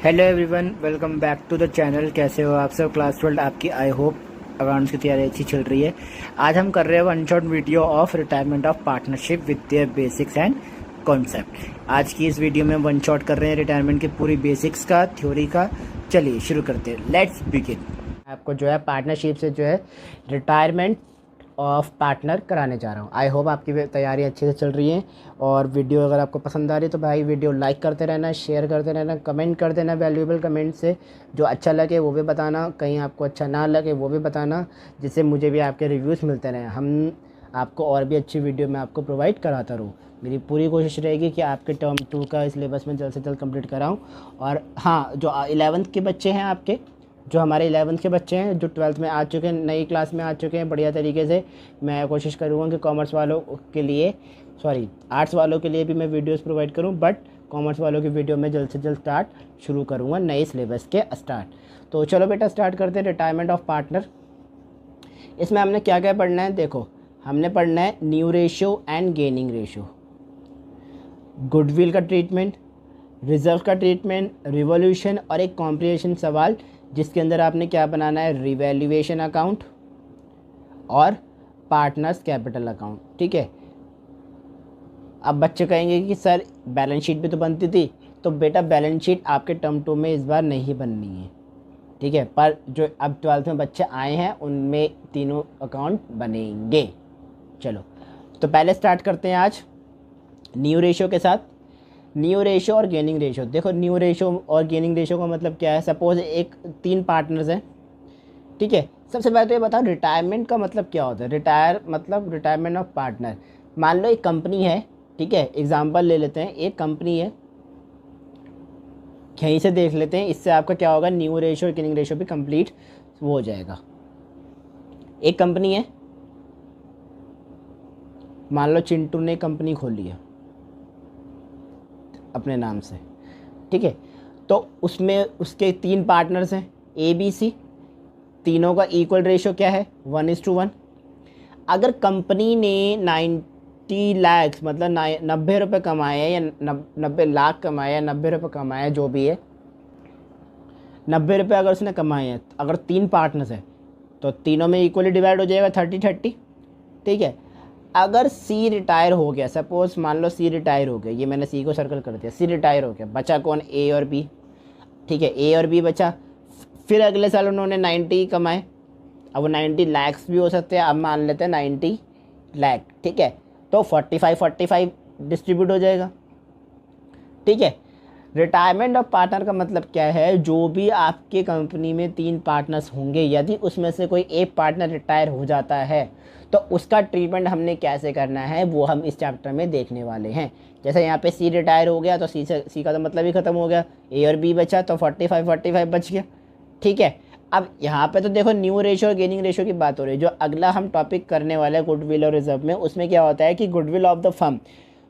Hello everyone, welcome back to the channel. कैसे हो आप सब? क्लास 12 आपकी आई होप अकाउंट्स की तैयारी अच्छी चल रही है। आज हम कर रहे हैं one shot video of retirement of partnership with their basics and concept. आज की इस वीडियो में वन शॉट कर रहे हैं रिटायरमेंट की पूरी बेसिक्स का, थ्योरी का। चलिए शुरू करते हैं, लेट्स बिगिन। आपको जो है पार्टनरशिप से जो है रिटायरमेंट ऑफ पार्टनर कराने जा रहा हूँ। आई होप आपकी तैयारी अच्छे से चल रही है। और वीडियो अगर आपको पसंद आ रही है तो भाई वीडियो लाइक करते रहना, शेयर करते रहना, कमेंट कर देना वैल्यूएबल कमेंट से। जो अच्छा लगे वो भी बताना, कहीं आपको अच्छा ना लगे वो भी बताना, जिससे मुझे भी आपके रिव्यूज़ मिलते रहें। हम आपको और भी अच्छी वीडियो मैं आपको प्रोवाइड कराता रहूँ। मेरी पूरी कोशिश रहेगी कि आपके टर्म 2 का सिलेबस में जल्द से जल्द कंप्लीट कराऊँ। और हाँ, जो 11th के बच्चे हैं आपके, जो हमारे 11th के बच्चे हैं, जो 12th में आ चुके हैं, नई क्लास में आ चुके हैं, बढ़िया तरीके से मैं कोशिश करूँगा कि कॉमर्स वालों के लिए, आर्ट्स वालों के लिए भी मैं वीडियोस प्रोवाइड करूँ। बट कॉमर्स वालों की वीडियो में जल्द से जल्द शुरू करूँगा नए सिलेबस के स्टार्ट। तो चलो बेटा स्टार्ट करते हैं रिटायरमेंट ऑफ पार्टनर। इसमें हमने क्या क्या पढ़ना है? देखो, हमने पढ़ना है new ratio and gaining ratio, goodwill का ट्रीटमेंट, रिजर्व का ट्रीटमेंट, रिवॉल्यूशन और एक कॉम्प्रिहेंशन सवाल जिसके अंदर आपने क्या बनाना है, रिवैल्यूएशन अकाउंट और पार्टनर्स कैपिटल अकाउंट। ठीक है। अब बच्चे कहेंगे कि सर बैलेंस शीट भी तो बनती थी। तो बेटा बैलेंस शीट आपके टर्म 2 में इस बार नहीं बननी है, ठीक है। पर जो अब 12th में बच्चे आए हैं उनमें तीनों अकाउंट बनेंगे। चलो तो पहले स्टार्ट करते हैं आज न्यू रेशियो के साथ। न्यू रेशियो और गेनिंग रेशियो। देखो, न्यू रेशियो और गेनिंग रेशियो का मतलब क्या है? सपोज एक 3 पार्टनर्स हैं, ठीक है। सबसे पहले तो ये बताओ रिटायरमेंट का मतलब क्या होता है। Retirement of partner. मान लो एक कंपनी है, ठीक है, एग्जांपल ले लेते हैं, एक कंपनी है, यहीं से देख लेते हैं, इससे आपका क्या होगा, न्यू रेशियो और गेनिंग रेशियो भी कंप्लीट हो जाएगा। एक कंपनी है, मान लो चिंटू ने कंपनी खोली है अपने नाम से, ठीक है। तो उसमें उसके 3 पार्टनर्स हैं, ए बी सी। तीनों का इक्वल रेशियो क्या है, 1:1। अगर कंपनी ने 90 लाख मतलब 90 रुपये कमाए या 90 लाख कमाए या 90 रुपये कमाए, जो भी है, 90 रुपये अगर उसने कमाए हैं, अगर 3 पार्टनर्स हैं तो तीनों में इक्वली डिवाइड हो जाएगा 30-30, ठीक है। अगर सी रिटायर हो गया, सपोज मान लो सी रिटायर हो गया, ये मैंने सी को सर्कल कर दिया, सी रिटायर हो गया, बचा कौन, ए और बी, ठीक है। ए और बी बचा। फिर अगले साल उन्होंने 90 कमाए, अब वो 90 लैक्स भी हो सकते हैं, अब मान लेते हैं 90 लाख, ठीक है। तो 45-45 डिस्ट्रीब्यूट हो जाएगा, ठीक है। रिटायरमेंट ऑफ पार्टनर का मतलब क्या है, जो भी आपके कंपनी में 3 पार्टनर्स होंगे, यदि उसमें से कोई एक पार्टनर रिटायर हो जाता है तो उसका ट्रीटमेंट हमने कैसे करना है वो हम इस चैप्टर में देखने वाले हैं। जैसे यहाँ पे सी रिटायर हो गया तो सी का तो मतलब ही खत्म हो गया, ए और बी बचा तो 45-45 बच गया, ठीक है। अब यहाँ पे तो देखो न्यू रेशियो और गेनिंग रेशियो की बात हो रही है। जो अगला हम टॉपिक करने वाले हैं गुडविल और रिजर्व में, उसमें क्या होता है कि गुडविल ऑफ द फर्म,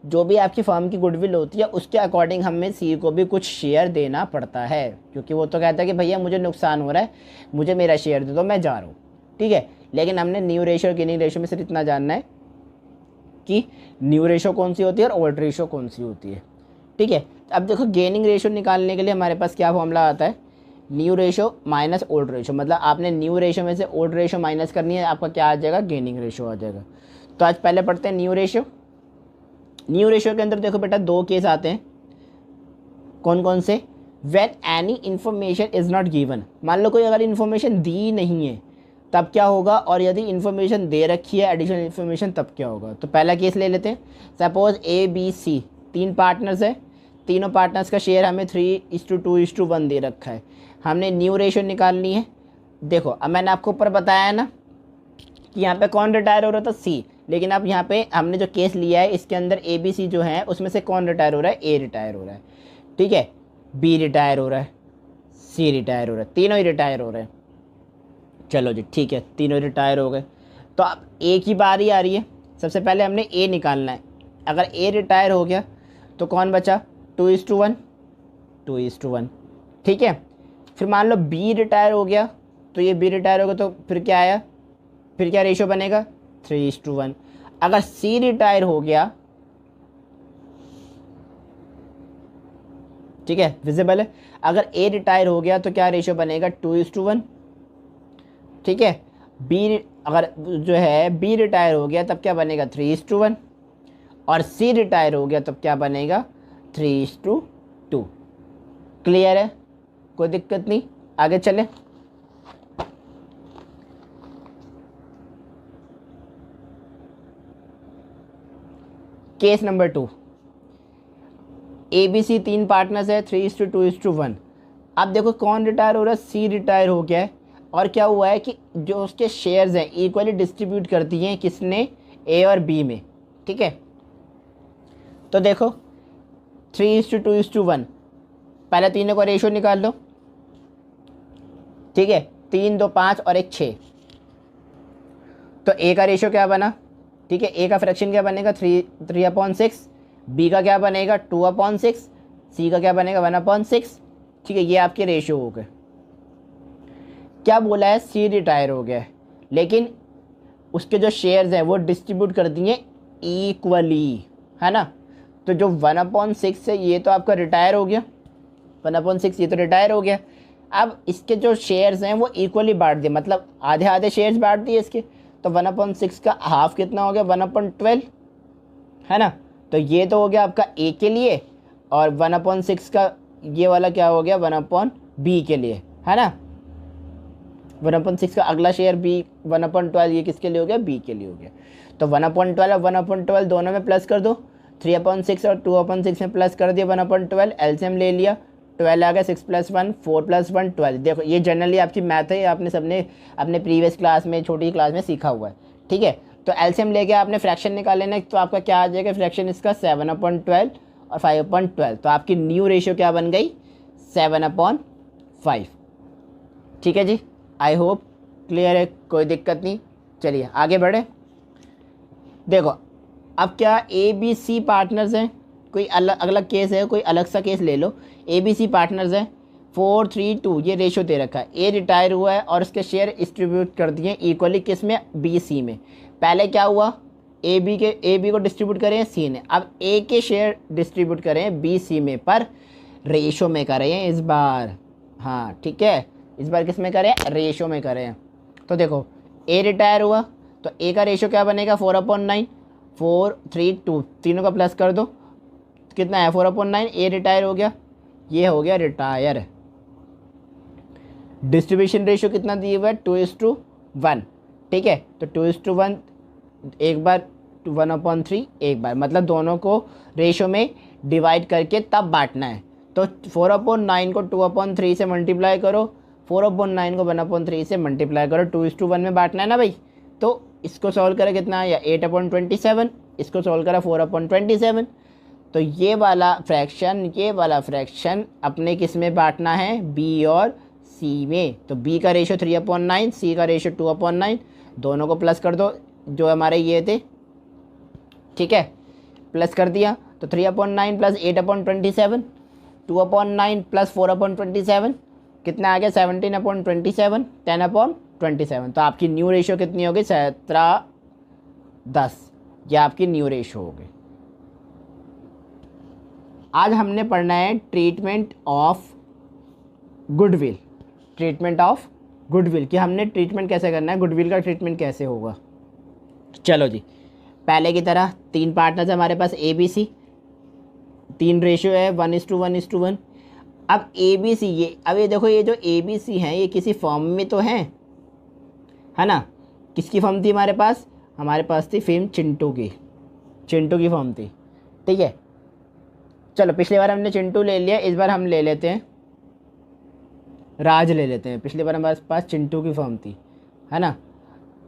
जो भी आपकी फर्म की गुडविल होती है उसके अकॉर्डिंग हमें सी को भी कुछ शेयर देना पड़ता है, क्योंकि वो तो कहता है कि भैया मुझे नुकसान हो रहा है, मुझे मेरा शेयर दे दो, मैं जा रहा हूँ, ठीक है। लेकिन हमने न्यू रेशियो और गेनिंग रेशियो में सिर्फ इतना जानना है कि न्यू रेशियो कौन सी होती है और ओल्ड रेशियो कौन सी होती है, ठीक है। अब देखो गेनिंग रेशियो निकालने के लिए हमारे पास क्या फॉर्मूला आता है, new ratio minus old ratio. मतलब आपने न्यू रेशियो में से ओल्ड रेशियो माइनस करनी है, आपका क्या आ जाएगा, गेनिंग रेशियो आ जाएगा। तो आज पहले पढ़ते हैं न्यू रेशियो। न्यू रेशियो के अंदर देखो बेटा 2 केस आते हैं, कौन कौन से, when any information is not given. मान लो कोई अगर इन्फॉर्मेशन दी नहीं है तब क्या होगा, और यदि इन्फॉर्मेशन दे रखी है एडिशनल इन्फॉर्मेशन तब क्या होगा। तो पहला केस ले लेते हैं, suppose A B C 3 partners है, तीनों पार्टनर्स का शेयर हमें 3:2:1 दे रखा है, हमने न्यू रेशियो निकालनी है। देखो अब मैंने आपको ऊपर बताया ना कि यहाँ पे कौन रिटायर हो रहा था, सी। लेकिन अब यहाँ पे हमने जो केस लिया है इसके अंदर ए बी सी जो है उसमें से कौन रिटायर हो रहा है, ए रिटायर हो रहा है, ठीक है। बी रिटायर हो रहा है, सी रिटायर हो रहा है, तीनों ही रिटायर हो रहे हैं। चलो जी ठीक है, तीनों रिटायर हो गए। तो अब ए की बारी आ रही है, सबसे पहले हमने ए निकालना है। अगर ए रिटायर हो गया तो कौन बचा, 2:1, ठीक है। फिर मान लो बी रिटायर हो गया, तो ये बी रिटायर हो गया तो फिर क्या आया, फिर क्या रेशियो बनेगा, 3:1। अगर सी रिटायर हो गया ठीक है, विजिबल है। अगर ए रिटायर हो गया तो क्या रेशियो बनेगा, 2:1। ठीक है, बी अगर जो है बी रिटायर हो गया तब क्या बनेगा, 3:1। और सी रिटायर हो गया तब क्या बनेगा, 3:2। क्लियर है, कोई दिक्कत नहीं, आगे चले। Case number 2, A B C 3 partners है, 3:2:1। अब देखो कौन रिटायर हो रहा है, सी रिटायर हो गया है। और क्या हुआ है कि जो उसके शेयर्स हैं इक्वली डिस्ट्रीब्यूट कर दिए हैं किसने, ए और बी में। ठीक है, तो देखो 3:2:1, पहले तीनों का रेशियो निकाल लो। ठीक है, 3, 2, 5 और 1, 6। तो ए का रेशियो क्या बना, ठीक है, ए का फ्रैक्शन क्या बनेगा, 3/6। बी का क्या बनेगा, 2/6। सी का क्या बनेगा, 1/6। ठीक है, ये आपके रेशियो हो गए। क्या बोला है, सी रिटायर हो गया है लेकिन उसके जो शेयर्स हैं वो डिस्ट्रीब्यूट कर दिए इक्वली, है ना। तो जो 1/6 है ये तो आपका रिटायर हो गया, 1/6 ये तो रिटायर हो गया। अब इसके जो शेयर्स हैं वो इक्वली बांट दिए, मतलब आधे आधे शेयर्स बांट दिए इसके। तो 1/6 का हाफ कितना हो गया, 1/12, है ना। तो ये तो हो गया आपका ए के लिए, और 1/6 का ये वाला क्या हो गया, 1/b के लिए, है ना। 1/6 का अगला शेयर बी, 1/12 ये किसके लिए हो गया, बी के लिए हो गया। तो 1/12 और 1/12 दोनों में प्लस कर दो, 3/6 और 2/6 में प्लस कर दिया 1/12, एलसीएम ले लिया, 12 आ गया, 6 + 1 4 + 1 12। देखो ये जनरली आपकी मैथ है, आपने सबने अपने प्रीवियस क्लास में, छोटी क्लास में सीखा हुआ है। ठीक है, तो एलसीएम लेके आपने फ्रैक्शन निकाल लेना, तो आपका क्या आ जाएगा फ्रैक्शन इसका, 7/12 और 5/12। तो आपकी न्यू रेशियो क्या बन गई, 7/5। ठीक है जी, आई होप क्लियर है, कोई दिक्कत नहीं। चलिए आगे बढ़े। देखो अब क्या ए बी सी पार्टनर्स हैं, कोई अलग अगला केस है, कोई अलग सा केस ले लो। ए बी सी पार्टनर्स हैं, 4:3:2 ये रेशियो दे रखा है। ए रिटायर हुआ है और उसके शेयर डिस्ट्रीब्यूट कर दिए इक्वली किस में, बी सी में। पहले क्या हुआ, ए बी को डिस्ट्रीब्यूट करें सी ने, अब ए के शेयर डिस्ट्रीब्यूट करें बी सी में, पर रेशो में करें इस बार। हाँ ठीक है, इस बार किस में करें, रेशो में करें। तो देखो ए रिटायर हुआ तो ए का रेशो क्या बनेगा, 4/9, 4:3:2 तीनों का प्लस कर दो, कितना है 4/9। ए रिटायर हो गया, ये हो गया रिटायर। डिस्ट्रीब्यूशन रेशियो कितना दिए हुआ है, 2:1। ठीक है, तो 2:1 एक बार, 1/3 एक बार, मतलब दोनों को रेशियो में डिवाइड करके तब बांटना है। तो 4/9 को 2/3 से मल्टीप्लाई करो, 4/9 को 1/3 से मल्टीप्लाई करो, 2:1 में बांटना है ना भाई। तो इसको सॉल्व करें कितना है, या 8/27, इसको सॉल्व करा 4/27। तो ये वाला फ्रैक्शन अपने किस में बांटना है, बी और सी में। तो बी का रेशियो 3/9, सी का रेशियो 2/9, दोनों को प्लस कर दो जो हमारे ये थे। ठीक है, प्लस कर दिया तो 3/9 + 8/27, 2/9 + 4/27 कितना आ गया, 17/27, 10/27। तो आपकी न्यू रेशियो कितनी होगी, 17:10। यह आपकी न्यू रेशियो होगी। आज हमने पढ़ना है treatment of goodwill. Treatment of goodwill कि हमने ट्रीटमेंट कैसे करना है, गुडविल का ट्रीटमेंट कैसे होगा। चलो जी, पहले की तरह 3 पार्टनर्स है हमारे पास, ए बी सी, 3 रेशियो है 1:1:1। अब ए बी सी, ये देखो ये जो ए बी सी हैं ये किसी फॉर्म में तो हैं, है ना। किसकी फॉर्म थी हमारे पास, थी फेम चिंटू की फॉर्म थी। ठीक है, चलो पिछली बार हमने चिंटू ले लिया, इस बार हम ले लेते हैं राज ले लेते हैं। पिछली बार हमारे पास चिंटू की फॉर्म थी, है ना।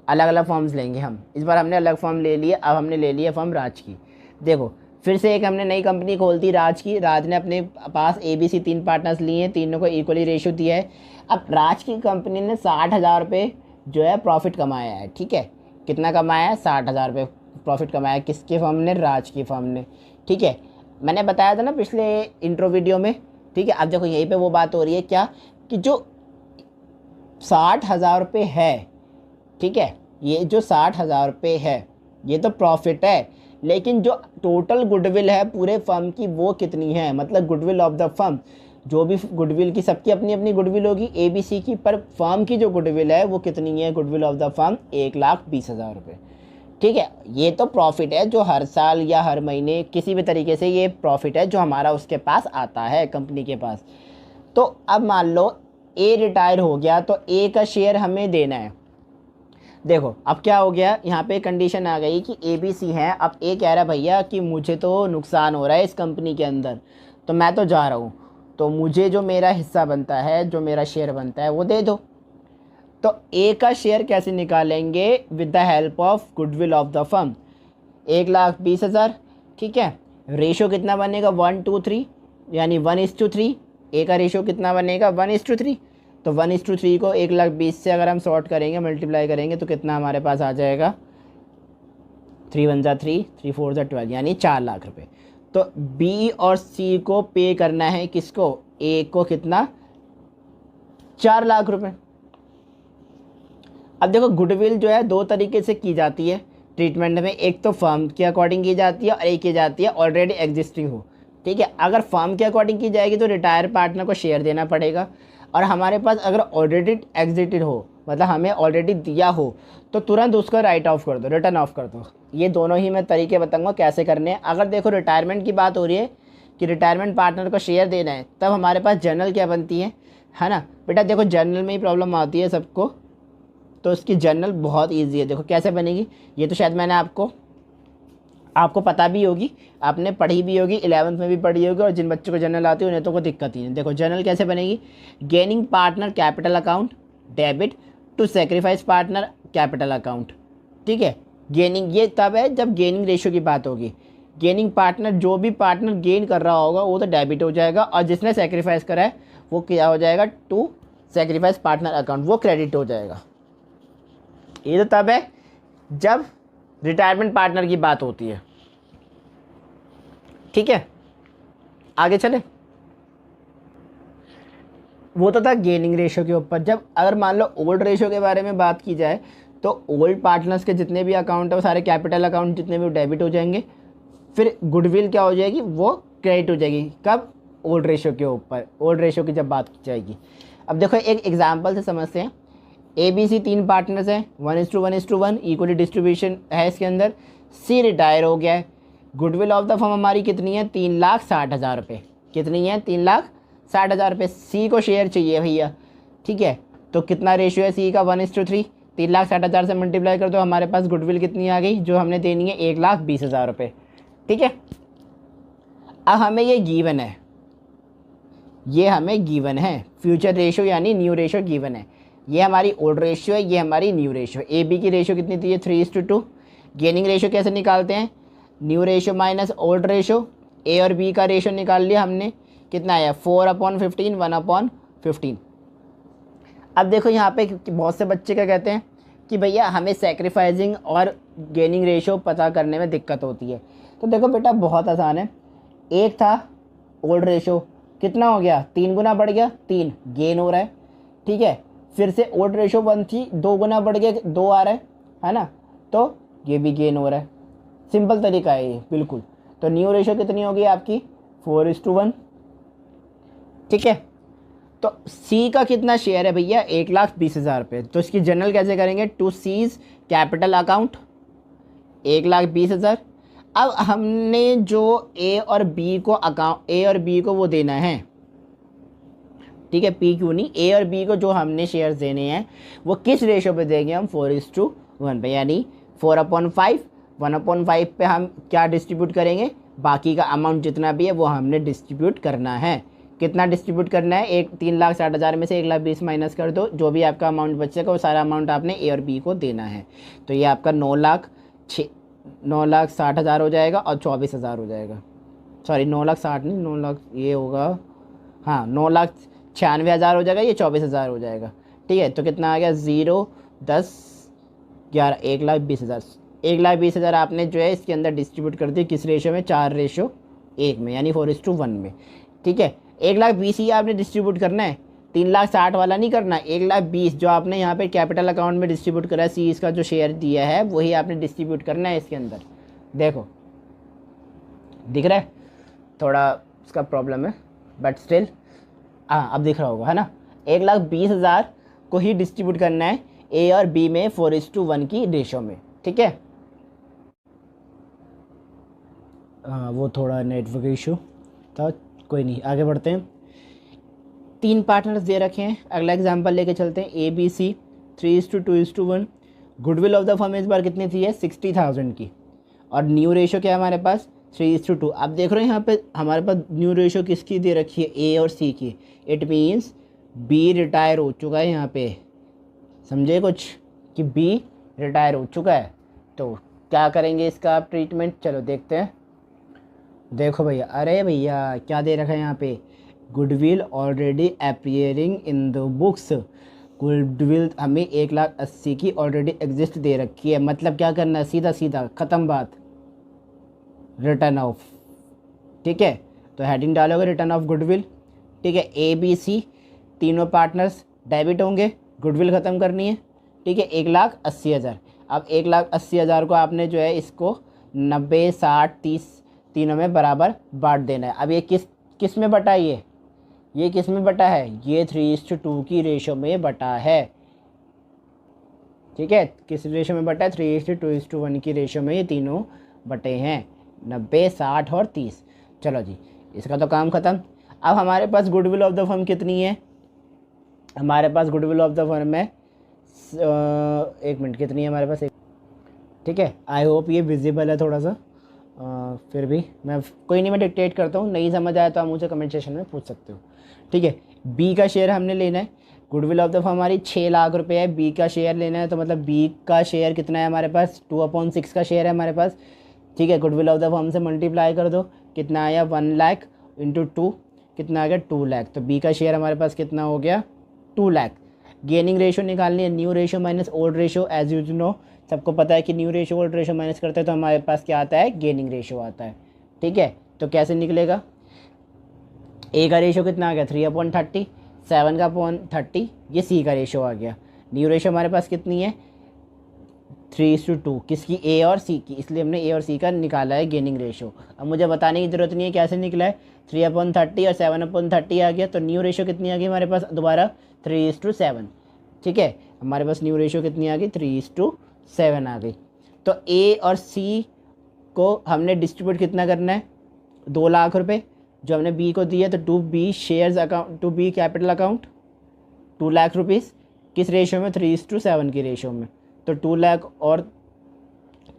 अलग अलग फॉर्म्स लेंगे हम, इस बार हमने अलग फॉर्म ले लिया, अब हमने ले लिया फॉर्म राज की। देखो फिर से एक हमने नई कंपनी खोल दी राज की। राज ने अपने पास ए बी सी 3 पार्टनर्स लिए हैं, तीनों को इक्वली रेशियो दिया है। अब राज की कंपनी ने 60,000 रुपये जो है प्रॉफिट कमाया है। ठीक है, कितना कमाया है, 60,000 रुपये प्रॉफिट कमाया, किसके फर्म ने, राज की फर्म ने। ठीक है, मैंने बताया था ना पिछले इंट्रो वीडियो में। ठीक है, अब देखो यहीं पे वो बात हो रही है क्या, कि जो 60,000 रुपये है, ठीक है, ये जो 60,000 रुपये है ये तो प्रॉफिट है, लेकिन जो टोटल गुडविल है पूरे फर्म की वो कितनी है, मतलब गुडविल ऑफ द फर्म, जो भी गुडविल की सबकी अपनी अपनी गुडविल होगी ABC की, पर फर्म की जो गुडविल है वो कितनी है, गुडविल ऑफ द फर्म 1,20,000 रुपये। ठीक है, ये तो प्रॉफिट है जो हर साल या हर महीने किसी भी तरीके से ये प्रॉफिट है जो हमारा उसके पास आता है, कंपनी के पास। तो अब मान लो ए रिटायर हो गया तो ए का शेयर हमें देना है। देखो अब क्या हो गया, यहाँ पे कंडीशन आ गई कि ABC है। अब ए कह रहा है भैया कि मुझे तो नुकसान हो रहा है इस कंपनी के अंदर, तो मैं तो जा रहा हूँ, तो मुझे जो मेरा हिस्सा बनता है, जो मेरा शेयर बनता है वो दे दो। तो ए का शेयर कैसे निकालेंगे, with the help of goodwill of the firm, 1,20,000। ठीक है, रेशो कितना बनेगा 1:3, यानी 1:3। ए का रेशो कितना बनेगा 1:3। तो 1:3 को 1,20,000 से अगर हम सॉर्ट करेंगे, मल्टीप्लाई करेंगे तो कितना हमारे पास आ जाएगा, 3 1 3, 3 4 12, यानी 4 लाख रुपए। तो बी और सी को पे करना है किसको, ए को कितना, 4 लाख रुपए। अब देखो गुडविल जो है दो तरीके से की जाती है ट्रीटमेंट में, एक तो फर्म के अकॉर्डिंग की जाती है और एक की जाती है ऑलरेडी एग्जिस्टिंग हो। ठीक है, अगर फर्म के अकॉर्डिंग की जाएगी तो रिटायर पार्टनर को शेयर देना पड़ेगा, और हमारे पास अगर ऑलरेडी एग्जिटेड हो, मतलब हमें ऑलरेडी दिया हो, तो तुरंत उसका राइट ऑफ कर दो, रिटर्न ऑफ कर दो। ये दोनों ही मैं तरीके बताऊंगा कैसे करने हैं। अगर देखो रिटायरमेंट की बात हो रही है कि रिटायरमेंट पार्टनर को शेयर देना है, तब हमारे पास जर्नल क्या बनती है ना बेटा। देखो जर्नल में ही प्रॉब्लम आती है सबको, तो इसकी जर्नल बहुत ईजी है। देखो कैसे बनेगी, ये तो शायद मैंने आपको पता भी होगी, आपने पढ़ी भी होगी, 11th में भी पढ़ी होगी, और जिन बच्चों को जर्नल आती है उन्हें तो कोई दिक्कत ही नहीं। देखो जर्नल कैसे बनेगी, gaining partner capital account debit to sacrifice partner capital account. ठीक है, गेनिंग ये तब है जब गेनिंग रेशियो की बात होगी। गेनिंग पार्टनर, जो भी पार्टनर गेन कर रहा होगा वो तो डेबिट हो जाएगा, और जिसने सेक्रीफाइस करा है वो क्या हो जाएगा, टू सेक्रीफाइस पार्टनर अकाउंट, वो क्रेडिट हो जाएगा। ये तो तब है जब रिटायरमेंट पार्टनर की बात होती है। ठीक है, आगे चले। वो तो था गेनिंग रेशियो के ऊपर। जब अगर मान लो ओल्ड रेशियो के बारे में बात की जाए, तो ओल्ड पार्टनर्स के जितने भी अकाउंट है वो सारे कैपिटल अकाउंट जितने भी वो डेबिट हो जाएंगे। फिर गुडविल क्या हो जाएगी, वो क्रेडिट हो जाएगी। कब, ओल्ड रेशियो के ऊपर, ओल्ड रेशियो की जब बात की जाएगी। अब देखो एक एग्जाम्पल से समझते हैं। ABC 3 पार्टनर्स हैं, 1:1:1 इक्वली डिस्ट्रीब्यूशन है इसके अंदर। सी रिटायर हो गया है। गुडविल ऑफ द फर्म हमारी कितनी है, 3,60,000 रुपये। कितनी है, 3,60,000 रुपये। सी को शेयर चाहिए भैया। ठीक है, तो कितना रेशियो है सी का, 1:3। 3,60,000 से मल्टीप्लाई कर दो, हमारे पास गुडविल कितनी आ गई, जो हमने देनी है 1,20,000 रुपये। ठीक है, अब हमें ये गिवन है, ये हमें गिवन है। फ्यूचर रेशियो यानी न्यू रेशियो गिवन है। ये हमारी ओल्ड रेशियो है, ये हमारी न्यू रेशियो। AB की रेशियो कितनी थी, 3:2। गेनिंग रेशियो कैसे निकालते हैं, new ratio minus old ratio. A और बी का रेशियो निकाल लिया हमने, कितना आया 4/15, 1/15। अब देखो यहाँ पे बहुत से बच्चे क्या कहते हैं कि भैया हमें सेक्रीफाइसिंग और गेनिंग रेशियो पता करने में दिक्कत होती है। तो देखो बेटा बहुत आसान है। एक था ओल्ड रेशियो, कितना हो गया, 3 गुना बढ़ गया, 3 गेन हो रहा है। ठीक है, फिर से ओल्ड रेशियो 1 थी, 2 गुना बढ़ गया, 2 आ रहा है ना, तो ये भी गेन हो रहा है। सिंपल तरीका है ये बिल्कुल। तो न्यू रेशियो कितनी होगी आपकी, 4:1। ठीक है, तो सी का कितना शेयर है भैया, 1,20,000 रुपये। तो इसकी जनरल कैसे करेंगे, टू सीज कैपिटल अकाउंट 1,20,000। अब हमने जो ए और बी को वो देना है, ठीक है, पी क्यों नहीं, ए और बी को जो हमने शेयर्स देने हैं वो किस रेशो पे देंगे हम, 4:1 पे, यानी 4/5। 1/5 पे हम क्या डिस्ट्रीब्यूट करेंगे, बाकी का अमाउंट जितना भी है वो हमने डिस्ट्रीब्यूट करना है। कितना डिस्ट्रीब्यूट करना है, 3,60,000 में से 1,20,000 माइनस कर दो, जो भी आपका अमाउंट बचेगा वो सारा अमाउंट आपने ए और बी को देना है। तो ये आपका 9,60,000 हो जाएगा और 24,000 हो जाएगा। सॉरी 9,60,000 नहीं, 9 लाख ये होगा, हाँ 9,96,000 हो जाएगा, ये 24,000 हो जाएगा। ठीक है, तो कितना आ गया, 0 10 11 1,20,000। 1,20,000 आपने जो है इसके अंदर डिस्ट्रीब्यूट कर दी, किस रेशो में, 4:1 में, यानी 4:1 में। ठीक है, 1,20,000 ही आपने डिस्ट्रीब्यूट करना है, 3,60,000 वाला नहीं करना। 1,20,000 जो आपने यहाँ पे कैपिटल अकाउंट में डिस्ट्रीब्यूट करा है, सी इसका जो शेयर दिया है वही आपने डिस्ट्रीब्यूट करना है इसके अंदर। देखो दिख रहा है, थोड़ा उसका प्रॉब्लम है बट स्टिल हाँ अब दिख रहा होगा, है ना। 1,20,000 को ही डिस्ट्रीब्यूट करना है ए और बी में 4:1 की रेशो में, ठीक है। वो थोड़ा नेटवर्क इशू था, कोई नहीं, आगे बढ़ते हैं। 3 पार्टनर्स दे रखे हैं, अगला एग्जांपल लेके चलते हैं। A B C 3:2:1। Goodwill of the firm इस बार कितनी थी है 60,000 की, और न्यू रेशो क्या है हमारे पास 3:2। अब देख रहे हो यहाँ पे हमारे पास न्यू रेशो किसकी दे रखी है, ए और सी की। इट मीन्स बी रिटायर हो चुका है यहाँ पे, समझे कुछ, कि बी रिटायर हो चुका है। तो क्या करेंगे इसका आप ट्रीटमेंट, चलो देखते हैं। देखो भैया, अरे भैया क्या दे रखा है यहाँ पे, goodwill already appearing in the books. Goodwill हमें 1,80,000 की ऑलरेडी एग्जिस्ट दे रखी है, मतलब क्या करना है, सीधा सीधा ख़त्म बात, रिटर्न ऑफ, ठीक है। तो हेडिंग डालोगे रिटर्न ऑफ गुडविल, ठीक है। ए बी सी तीनों पार्टनर्स डेबिट होंगे, गुडविल ख़त्म करनी है, ठीक है। 1,80,000। अब 1,80,000 को आपने जो है इसको 90, 60, 30 तीनों में बराबर बांट देना है। अब ये किस में बटा है, ये किस में बटा है, ये 3:2 की रेशो में बटा है, ठीक है। किस रेशो में बटा है, 3:2:1 की रेशो में ये तीनों बटे हैं, 90, 60 और 30। चलो जी, इसका तो काम ख़त्म। अब हमारे पास गुडविल ऑफ द फर्म कितनी है, हमारे पास गुडविल ऑफ द फर्म है 1 मिनट कितनी है हमारे पास, ठीक है। आई होप ये विजिबल है थोड़ा सा, फिर भी मैं कोई नहीं, मैं डिक्टेट करता हूँ, नहीं समझ आया तो आप मुझे कमेंट सेक्शन में पूछ सकते हो, ठीक है। बी का शेयर हमने लेना है, गुडविल ऑफ द फर्म हमारी 6 लाख रुपए है, बी का शेयर लेना है, तो मतलब बी का शेयर कितना है हमारे पास, 2/6 का शेयर है हमारे पास, ठीक है। गुडविल ऑफ द फर्म से मल्टीप्लाई कर दो, कितना आया 1 लाख इंटू 2, कितना आ गया 2 लाख। तो बी का शेयर हमारे पास कितना हो गया 2 लाख। गेनिंग रेशो निकालनी है, new ratio minus old ratio, as you know सबको पता है कि new ratio old ratio minus करते हैं तो हमारे पास क्या आता है, गेनिंग रेशो आता है, ठीक है। तो कैसे निकलेगा, ए का रेशो कितना आ गया 3/30, 7 का अपॉन 30, ये सी का रेशो आ गया। न्यू रेशो हमारे पास कितनी है 3:2, किसकी, ए और सी की, इसलिए हमने ए और सी का निकाला है गेनिंग रेशो। अब मुझे बताने की ज़रूरत नहीं है कैसे निकला है, 3/30 और 7/30 आ गया, तो न्यू रेशो कितनी आ गई हमारे पास दोबारा 3:7, ठीक है। हमारे पास न्यू रेशो कितनी आ गई 3:7 आ गई। तो ए और सी को हमने डिस्ट्रीब्यूट कितना करना है 2 लाख रुपए जो हमने बी को दिया, तो to B shares account, to B capital account 2 lakh rupees, किस रेशो में 3:7 की रेशो में। तो 2 लाख और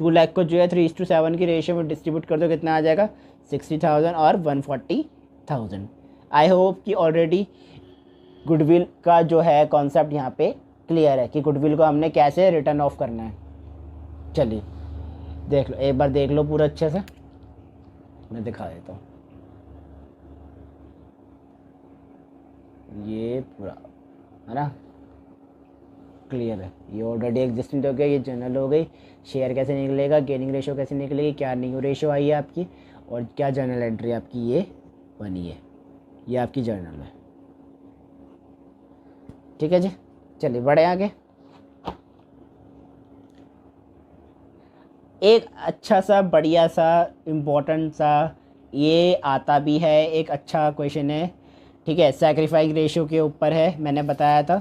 2 लाख को जो है 3:7 की रेशो में डिस्ट्रीब्यूट कर दो, कितना आ जाएगा 60,000 और 140,000। आई होप कि ऑलरेडी गुडविल का जो है कॉन्सेप्ट यहाँ पे क्लियर है कि गुडविल को हमने कैसे रिटर्न ऑफ करना है। चलिए देख लो, एक बार देख लो पूरा अच्छे से, मैं दिखा देता हूँ। ये पूरा है ना क्लियर है, ये ऑलरेडी एग्जिस्टेंट हो गया, ये जनरल हो गई। शेयर कैसे निकलेगा, गेनिंग रेशो कैसे निकलेगी, क्या न्यू रेशो आई है आपकी, और क्या जर्नल एंट्री आपकी ये बनी है, ये आपकी जर्नल है, ठीक है जी। चलिए बढ़े आगे। एक अच्छा सा बढ़िया सा इम्पोर्टेंट सा ये आता भी है, एक अच्छा क्वेश्चन है, ठीक है। सैक्रिफाइस रेशो के ऊपर है, मैंने बताया था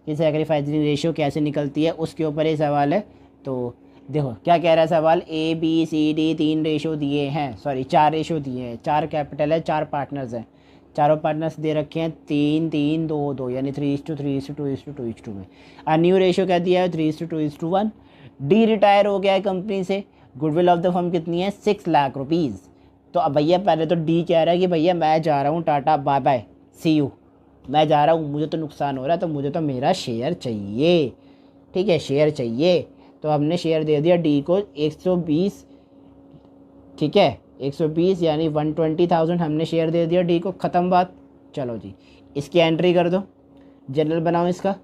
कि सैक्रिफाइस रेशो कैसे निकलती है, उसके ऊपर ये सवाल है। तो देखो क्या कह रहा है सवाल, A B C D 3 ratio दिए हैं, सॉरी 4 रेशो दिए हैं, 4 कैपिटल है, 4 पार्टनर्स हैं, चारों पार्टनर्स दे रखे हैं 3 3 2 2 यानी 3:3:2:2 में। और न्यू रेशो क्या दिया है 3:2:1। डी रिटायर हो गया है कंपनी से, गुडविल ऑफ द फर्म कितनी है 6 लाख रुपीज़। तो अब भैया पहले तो डी कह रहा है कि भैया मैं जा रहा हूँ, tata bye bye see you, मैं जा रहा हूँ, मुझे तो नुकसान हो रहा है, तो मुझे तो मेरा शेयर चाहिए, ठीक है, शेयर चाहिए। तो हमने शेयर दे दिया डी को 120, ठीक है, 120 यानी 120,000 हमने शेयर दे दिया डी को, ख़त्म बात। चलो जी इसकी एंट्री कर दो, जनरल बनाओ इसका,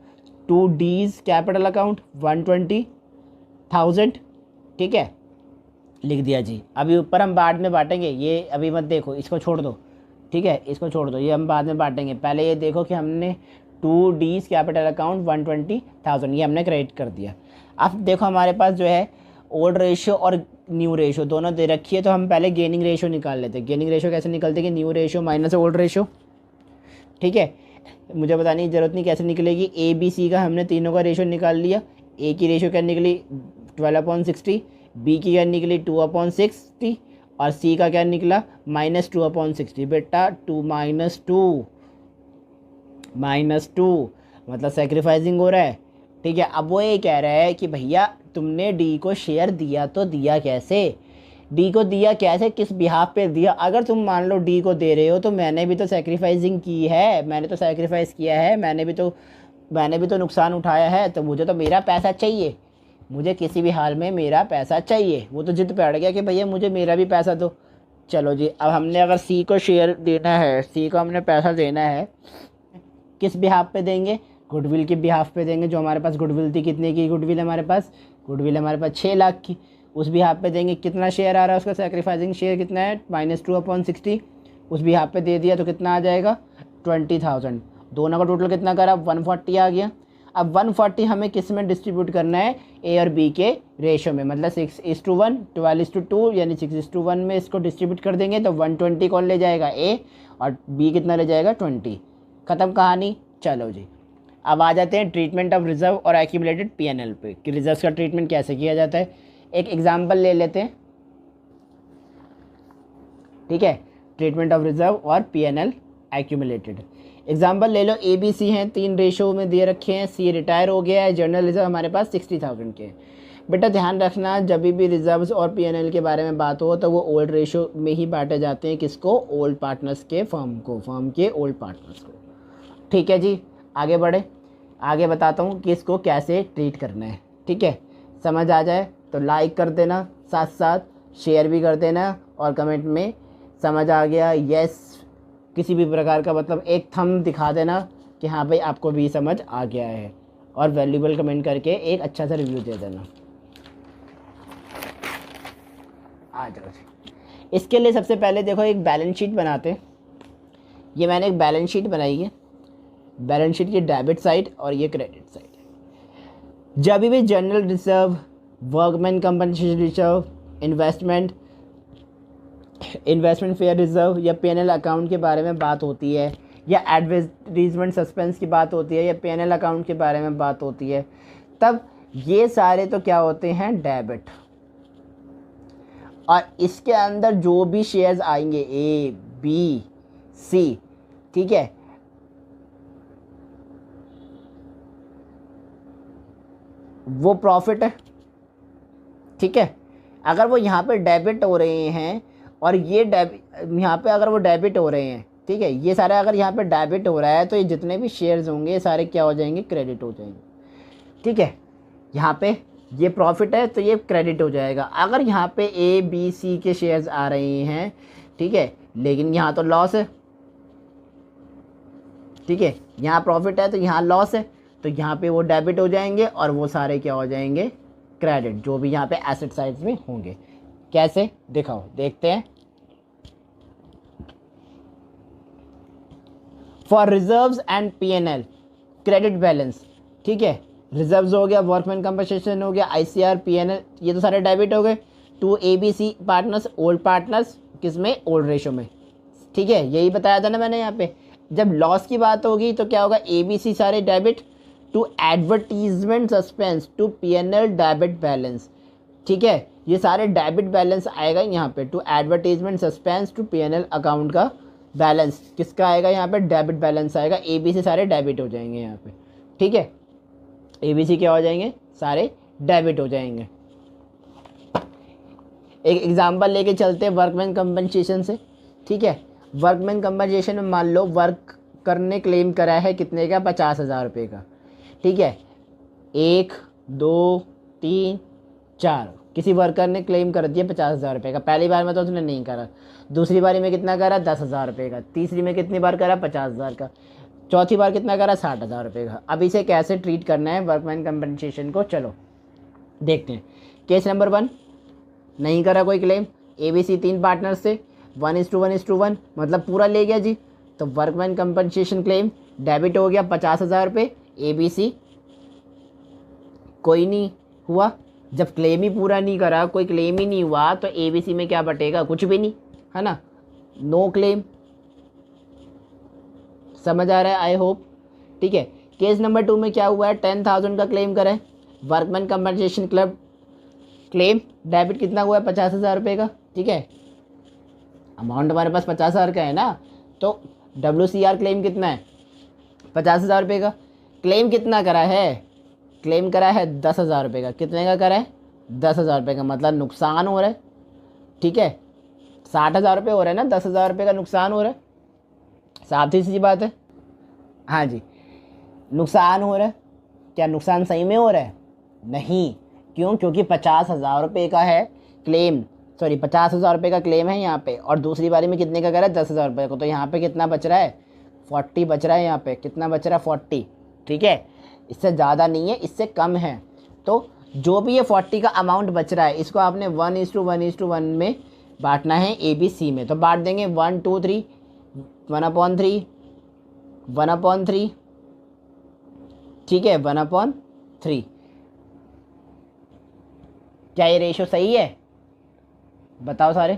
2 डीज कैपिटल अकाउंट 120,000, ठीक है, लिख दिया जी। अभी ऊपर हम बाद में बांटेंगे, ये अभी मत देखो, इसको छोड़ दो, ठीक है, इसको छोड़ दो, ये हम बाद में बांटेंगे। पहले ये देखो कि हमने 2 डीज कैपिटल अकाउंट 120,000 ये हमने क्रेडिट कर दिया। अब देखो हमारे पास जो है ओल्ड रेशियो और न्यू रेशो दोनों दे रखी है, तो हम पहले गेनिंग रेशो निकाल लेते हैं। गेनिंग रेशो कैसे निकलते हैं कि new ratio minus old ratio. ठीक है, मुझे बताने की ज़रूरत नहीं कैसे निकलेगी। ए बी सी का हमने तीनों का रेशो निकाल लिया। ए की रेशो क्या निकली 12/60, बी की क्या निकली 2/60 और सी का क्या निकला -2/60। बेटा 2 -2 मतलब सेक्रीफाइसिंग हो रहा है। ठीक है, अब वो ये कह रहा है कि भैया तुमने डी को शेयर दिया तो दिया कैसे, डी को दिया कैसे, किस बिहाफ पे दिया। अगर तुम मान लो डी को दे रहे हो तो मैंने भी तो सेक्रीफाइसिंग की है, मैंने तो सेक्रीफाइस किया है, मैंने भी तो नुकसान उठाया है, तो मुझे तो मेरा पैसा चाहिए, मुझे किसी भी हाल में मेरा पैसा चाहिए। वो तो जिद पे अड़ गया कि भैया मुझे मेरा भी पैसा दो। चलो जी, अब हमने अगर सी को शेयर देना है, सी को हमने पैसा देना है, किस बिहाफ पे देंगे, गुडविल के बिहाफ पे देंगे। जो हमारे पास गुडविल थी, कितने की गुडविल हमारे पास, गुडविल हमारे पास 6 लाख की, उस बिहाफ पे देंगे। कितना शेयर आ रहा है उसका, सेक्रीफाइसिंग शेयर कितना है -2/60, उस बिहाफ पे दे दिया तो कितना आ जाएगा 20,000। दोनों का टोटल कितना करा 140 आ गया। अब 140 हमें किस में डिस्ट्रीब्यूट करना है, ए और बी के रेशो में, मतलब 6:1 12:2 यानी 6:1 में इसको डिस्ट्रीब्यूट कर देंगे तो 120 कौन ले जाएगा ए, और बी कितना ले जाएगा 20। ख़त्म कहानी। चलो जी, अब आ जाते हैं ट्रीटमेंट ऑफ रिजर्व और एक्यूमुलेटेड पीएनएल पे कि रिजर्व का ट्रीटमेंट कैसे किया जाता है। एक एग्जाम्पल ले लेते हैं। ठीक है, ट्रीटमेंट ऑफ रिजर्व और पीएनएल एक्यूमुलेटेड। एग्जाम्पल ले लो, ए बी सी हैं, 3 रेशो में दे रखे हैं। सी रिटायर हो गया है, जनरल रिजर्व हमारे पास 60,000 के हैं। बेटा ध्यान रखना, जब भी रिजर्व्स और पीएनएल के बारे में बात हो तो वो ओल्ड रेशो में ही बांटे जाते हैं। किसको, ओल्ड पार्टनर्स के, फर्म को, फर्म के ओल्ड पार्टनर्स को। ठीक है जी, आगे बढ़े, आगे बताता हूँ कि इसको कैसे ट्रीट करना है। ठीक है, समझ आ जाए तो लाइक कर देना, साथ साथ शेयर भी कर देना, और कमेंट में समझ आ गया यस किसी भी प्रकार का मतलब एक थंब दिखा देना कि हाँ भाई आपको भी समझ आ गया है, और वैल्यूबल कमेंट करके एक अच्छा सा रिव्यू दे देना। आ जाओ जी, इसके लिए सबसे पहले देखो एक बैलेंस शीट बनाते हैं। ये मैंने एक बैलेंस शीट बनाई है, बैलेंस शीट की डेबिट साइड और ये क्रेडिट साइड। जब भी general reserve, workman compensation reserve, investment fair reserve या पीएनएल अकाउंट के बारे में बात होती है, या एडवर्टीजमेंट सस्पेंस की बात होती है, या पीएनएल अकाउंट के बारे में बात होती है, तब ये सारे तो क्या होते हैं, डेबिट। और इसके अंदर जो भी शेयर्स आएंगे ए बी सी, ठीक है, वो प्रॉफिट है। ठीक है, अगर वो यहाँ पे डेबिट हो रहे हैं और ये यहाँ पे अगर वो डेबिट हो रहे हैं, ठीक है, ये सारे अगर यहाँ पे डेबिट हो रहा है तो ये जितने भी शेयर्स होंगे ये सारे क्या हो जाएंगे, क्रेडिट हो जाएंगे। ठीक है, यहाँ पे ये प्रॉफिट है तो ये क्रेडिट हो जाएगा। अगर यहाँ पे ए बी सी के शेयर्स आ रहे हैं, ठीक है, लेकिन यहाँ तो लॉस है, ठीक है, यहाँ प्रॉफिट है तो यहाँ लॉस है, तो यहाँ पे वो डेबिट हो जाएंगे और वो सारे क्या हो जाएंगे, क्रेडिट, जो भी यहाँ पे एसेट साइड में होंगे। कैसे दिखाओ, देखते हैं। For reserves and PNL credit balance, ठीक है, रिजर्व्स हो गया, वर्कमैन कंपनसेशन हो गया, आईसीआर, पीएनएल, ये तो सारे डेबिट हो गए। To ABC partners, old partners, किसमें, ओल्ड रेशो में। ठीक है, यही बताया था ना मैंने। यहाँ पे जब लॉस की बात होगी तो क्या होगा, एबीसी सारे debit, to advertisement suspense, to PNL debit balance. ठीक है, ये सारे डेबिट बैलेंस आएगा यहाँ पे, to advertisement suspense, to PNL account का बैलेंस किसका आएगा, यहाँ पे डेबिट बैलेंस आएगा। एबीसी सारे डेबिट हो जाएंगे यहाँ पे। ठीक है, एबीसी क्या हो जाएंगे, सारे डेबिट हो जाएंगे। एक एग्जांपल लेके चलते हैं वर्कमैन कंपनसेशन से। ठीक है, वर्कमैन कंपनसेशन में मान लो वर्क करने क्लेम करा है कितने का, 50,000 रुपये का। ठीक है, 1 2 3 4 किसी वर्कर ने क्लेम कर दिया 50,000 रुपये का। पहली बार में तो उसने नहीं करा, दूसरी बारी में कितना करा, 10,000 रुपये का, तीसरी में कितनी बार करा, 50,000 का, चौथी बार कितना करा, 60,000 रुपये का। अब इसे कैसे ट्रीट करना है वर्कमैन कंपनसेशन को, चलो देखते हैं। केस नंबर 1, नहीं करा कोई क्लेम, एबीसी 3 पार्टनर से 1:1:1 मतलब पूरा ले गया जी, तो वर्कमैन कंपनसेशन क्लेम डेबिट हो गया 50,000 रुपये, एबीसी कोई नहीं हुआ, जब क्लेम ही पूरा नहीं करा, कोई क्लेम ही नहीं हुआ, तो ABC में क्या बटेगा? कुछ भी नहीं, है ना, नो क्लेम। समझ आ रहा है आई होप, ठीक है। केस नंबर 2 में क्या हुआ है, 10,000 का क्लेम करें, workman compensation club claim debit कितना हुआ है, 50,000 रुपये का, ठीक है। अमाउंट हमारे पास 50,000 का है ना, तो WCR क्लेम कितना है, 50,000 रुपये का। क्लेम कितना करा है, क्लेम करा है 10,000 रुपये का। कितने का करा है, 10,000 रुपये का, मतलब नुकसान हो रहा है, ठीक है। 60,000 रुपये हो रहा है ना, 10,000 रुपये का नुकसान हो रहा है, साफ सी बात है। हाँ जी, नुकसान हो रहा है। क्या नुकसान सही में हो रहा है? नहीं, क्यों? क्योंकि 50,000 रुपये का है क्लेम, सॉरी 50,000 रुपये का क्लेम है यहाँ पे, और दूसरी बारी में कितने का करा है, 10,000 रुपये को। तो यहाँ पे कितना बच रहा है, 40 बच रहा है। यहाँ पे कितना बच रहा है, 40, ठीक है। इससे ज़्यादा नहीं है, इससे कम है। तो जो भी ये 40 का अमाउंट बच रहा है, इसको आपने 1:1:1 में बांटना है ABC में। तो बांट देंगे 1, 2, 3, 1/3, 1/3, ठीक है, 1/3। क्या ये रेशो सही है? बताओ सारे।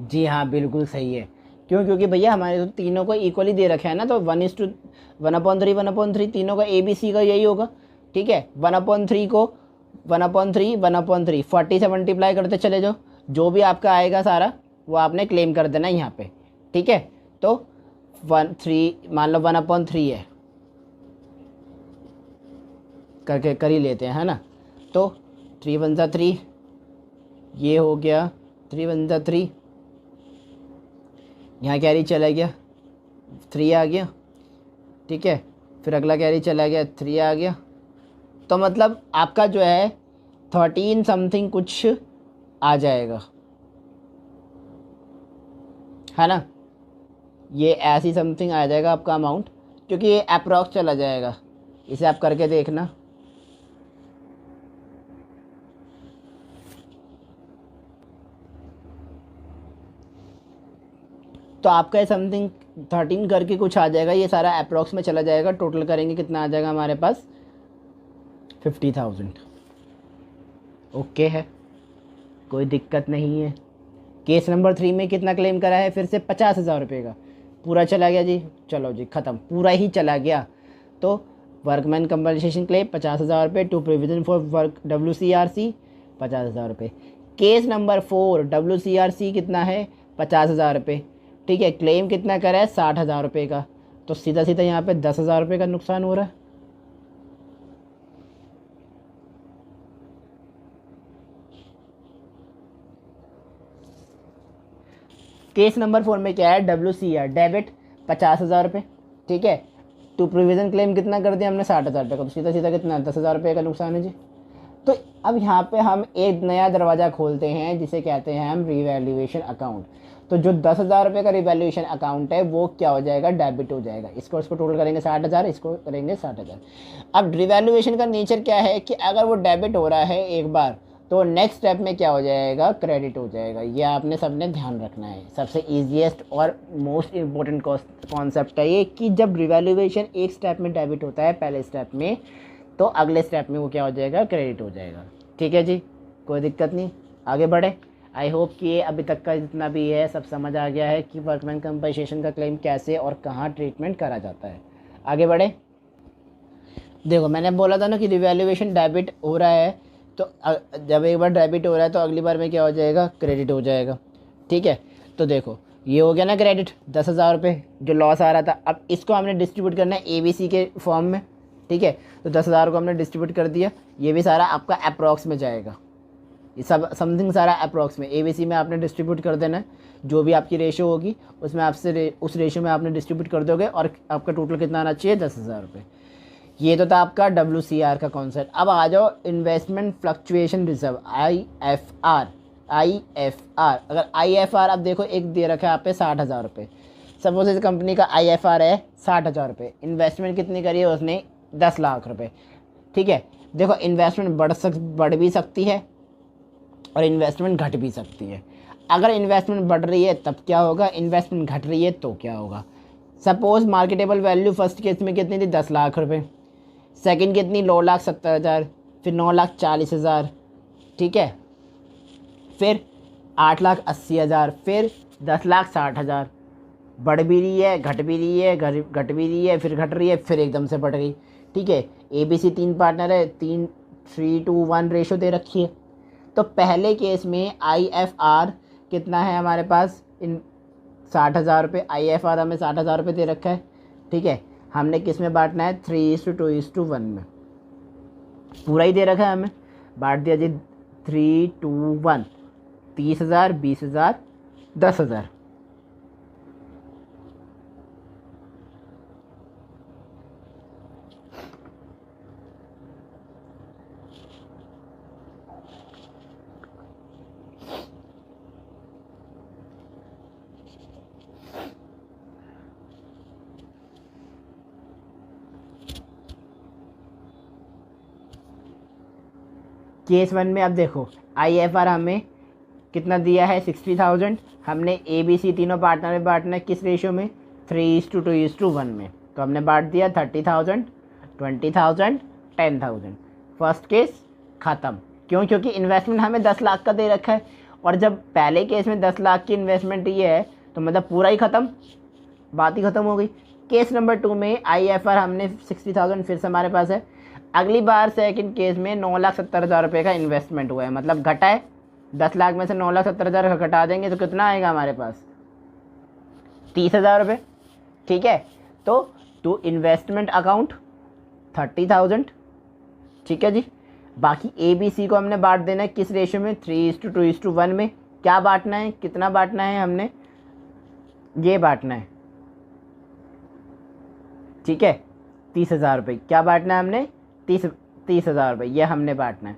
जी हाँ, बिल्कुल सही है। क्यों? क्योंकि भैया हमारे तो तीनों को इक्वली दे रखा है ना, तो 1:1/3, 1/3 तीनों का ABC का यही होगा, ठीक है। 1/3 को 1/3, 1/3 40 से मल्टीप्लाई करते चले जाओ, जो भी आपका आएगा सारा वो आपने क्लेम कर देना यहाँ पे, ठीक है। तो 3 मान लो 1/3 है, करके कर ही लेते हैं, है ना। तो 3 1 3, ये हो गया 3 1 3, यहाँ कैरी चला गया, 3 आ गया, ठीक है। फिर अगला कैरी चला गया, 3 आ गया। तो मतलब आपका जो है 13 समथिंग कुछ आ जाएगा, है ना। ये ऐसी समथिंग आ जाएगा आपका अमाउंट, क्योंकि ये अप्रॉक्स चला जाएगा। इसे आप करके देखना। तो आपका ये समथिंग 13 करके कुछ आ जाएगा, ये सारा अप्रॉक्स में चला जाएगा। टोटल करेंगे कितना आ जाएगा हमारे पास, 50,000। ओके है, कोई दिक्कत नहीं है। केस नंबर 3 में कितना क्लेम करा है, फिर से 50,000 रुपये का। पूरा चला गया जी, चलो जी ख़त्म, पूरा ही चला गया। तो वर्कमैन कंपनसेशन क्लेम 50,000 रुपये, to provision for work WCRC 50,000 रुपये। केस नंबर 4 WCRC कितना है, 50,000 रुपये, ठीक है। क्लेम कितना करा है, 60,000 रुपये का। तो सीधा सीधा यहाँ पे 10,000 रुपये का नुकसान हो रहा है। केस नंबर 4 में क्या है, WCR डेबिट 50,000 रुपये, ठीक है। टू प्रोविज़न क्लेम कितना कर दिया हमने, 60,000 रुपये का। तो सीधा सीधा कितना, 10,000 रुपये का नुकसान है जी। तो अब यहाँ पे हम एक नया दरवाज़ा खोलते हैं, जिसे कहते हैं हम रिवैल्यूएशन अकाउंट। तो जो 10,000 रुपये का रिवैल्यूएशन अकाउंट है वो क्या हो जाएगा, डेबिट हो जाएगा। इसको टोटल करेंगे 60,000, इसको करेंगे 60,000। अब रिवैल्यूएशन का नेचर क्या है कि अगर वो डेबिट हो रहा है एक बार, तो नेक्स्ट स्टेप में क्या हो जाएगा, क्रेडिट हो जाएगा। ये आपने सबने ध्यान रखना है। सबसे ईजीएस्ट और मोस्ट इम्पोर्टेंट कॉन्सेप्ट है ये, कि जब रिवैल्यूएशन एक स्टेप में डेबिट होता है पहले स्टेप में, तो अगले स्टेप में वो क्या हो जाएगा, क्रेडिट हो जाएगा। ठीक है जी, कोई दिक्कत नहीं, आगे बढ़े। आई होप कि ये अभी तक का जितना भी है सब समझ आ गया है कि वर्कमैन कंपनसेशन का क्लेम कैसे और कहाँ ट्रीटमेंट करा जाता है। आगे बढ़े। देखो मैंने बोला था ना कि रिवैल्यूएशन डेबिट हो रहा है, तो जब एक बार डेबिट हो रहा है तो अगली बार में क्या हो जाएगा, क्रेडिट हो जाएगा। ठीक है, तो देखो ये हो गया ना क्रेडिट, 10,000 रुपये जो लॉस आ रहा था। अब इसको हमने डिस्ट्रीब्यूट करना है ABC के फॉर्म में। ठीक है, तो 10,000 को हमने डिस्ट्रीब्यूट कर दिया। ये भी सारा आपका अप्रॉक्स में जाएगा, ये सब समथिंग सारा अप्रॉक्स में ABC में आपने डिस्ट्रीब्यूट कर देना है। जो भी आपकी रेशो होगी उसमें आपसे उस रेशो में आपने डिस्ट्रीब्यूट कर दोगे, और आपका टोटल कितना आना चाहिए, 10,000 रुपये। ये तो था आपका WCR का कॉन्सेप्ट। अब आ जाओ इन्वेस्टमेंट फ्लक्चुएशन रिजर्व, IFR। अगर IFR अब देखो एक दे रखा है आप पे 60,000 रुपये। सपोज इस कंपनी का IFR है 60,000 रुपये, इन्वेस्टमेंट कितनी करी है उसने, 10 लाख रुपये। ठीक है, देखो इन्वेस्टमेंट बढ़ भी सकती है और इन्वेस्टमेंट घट भी सकती है। अगर इन्वेस्टमेंट बढ़ रही है तब क्या होगा, इन्वेस्टमेंट घट रही है तो क्या होगा। Suppose marketable value first case में कितनी थी, 10 लाख रुपये। सेकंड कितनी, 9,70,000। फिर 9,40,000, ठीक है, फिर 8,80,000, फिर 10,60,000। बढ़ भी रही है, घट भी रही है, घट भी रही है, फिर घट रही है, फिर एकदम से बढ़ गई। ठीक है, ABC 3 पार्टनर है, 3:1 रेशो दे रखी है। तो पहले केस में IFR कितना है हमारे पास, इन 60,000 रुपये, IFR हमें 60,000 रुपये दे रखा है। ठीक है, हमने किस में बांटना है, 3:2:1 में। पूरा ही दे रखा है हमें, बांट दिया जी 3:1, 30,000, 20,000, 10,000। केस 1 में अब देखो, IFR हमें कितना दिया है, 60,000। हमने ABC तीनों पार्टनर में बांटना है किस रेशो में, 3:2:1 में। तो हमने बांट दिया 30,000, 20,000, 10,000। फर्स्ट केस ख़त्म। क्यों? क्योंकि इन्वेस्टमेंट हमें 10 लाख का दे रखा है, और जब पहले केस में 10 लाख की इन्वेस्टमेंट ये है तो मतलब पूरा ही ख़त्म, बात ही ख़त्म हो गई। केस नंबर 2 में IFR हमने 60,000 फिर से हमारे पास है। अगली बार सेकंड केस में 9,70,000 रुपये का इन्वेस्टमेंट हुआ है, मतलब घटा है। 10 लाख में से 9,70,000 घटा देंगे तो कितना आएगा हमारे पास, 30,000 रुपये। ठीक है, तो टू इन्वेस्टमेंट अकाउंट 30,000। ठीक है जी, बाकी ABC को हमने बांट देना है किस रेशो में, 3:2:1 में। क्या बांटना है, कितना बांटना है हमने, ये बांटना है। ठीक है, 30,000 रुपये क्या बांटना है हमने, 30,000 रुपये ये हमने बांटना है।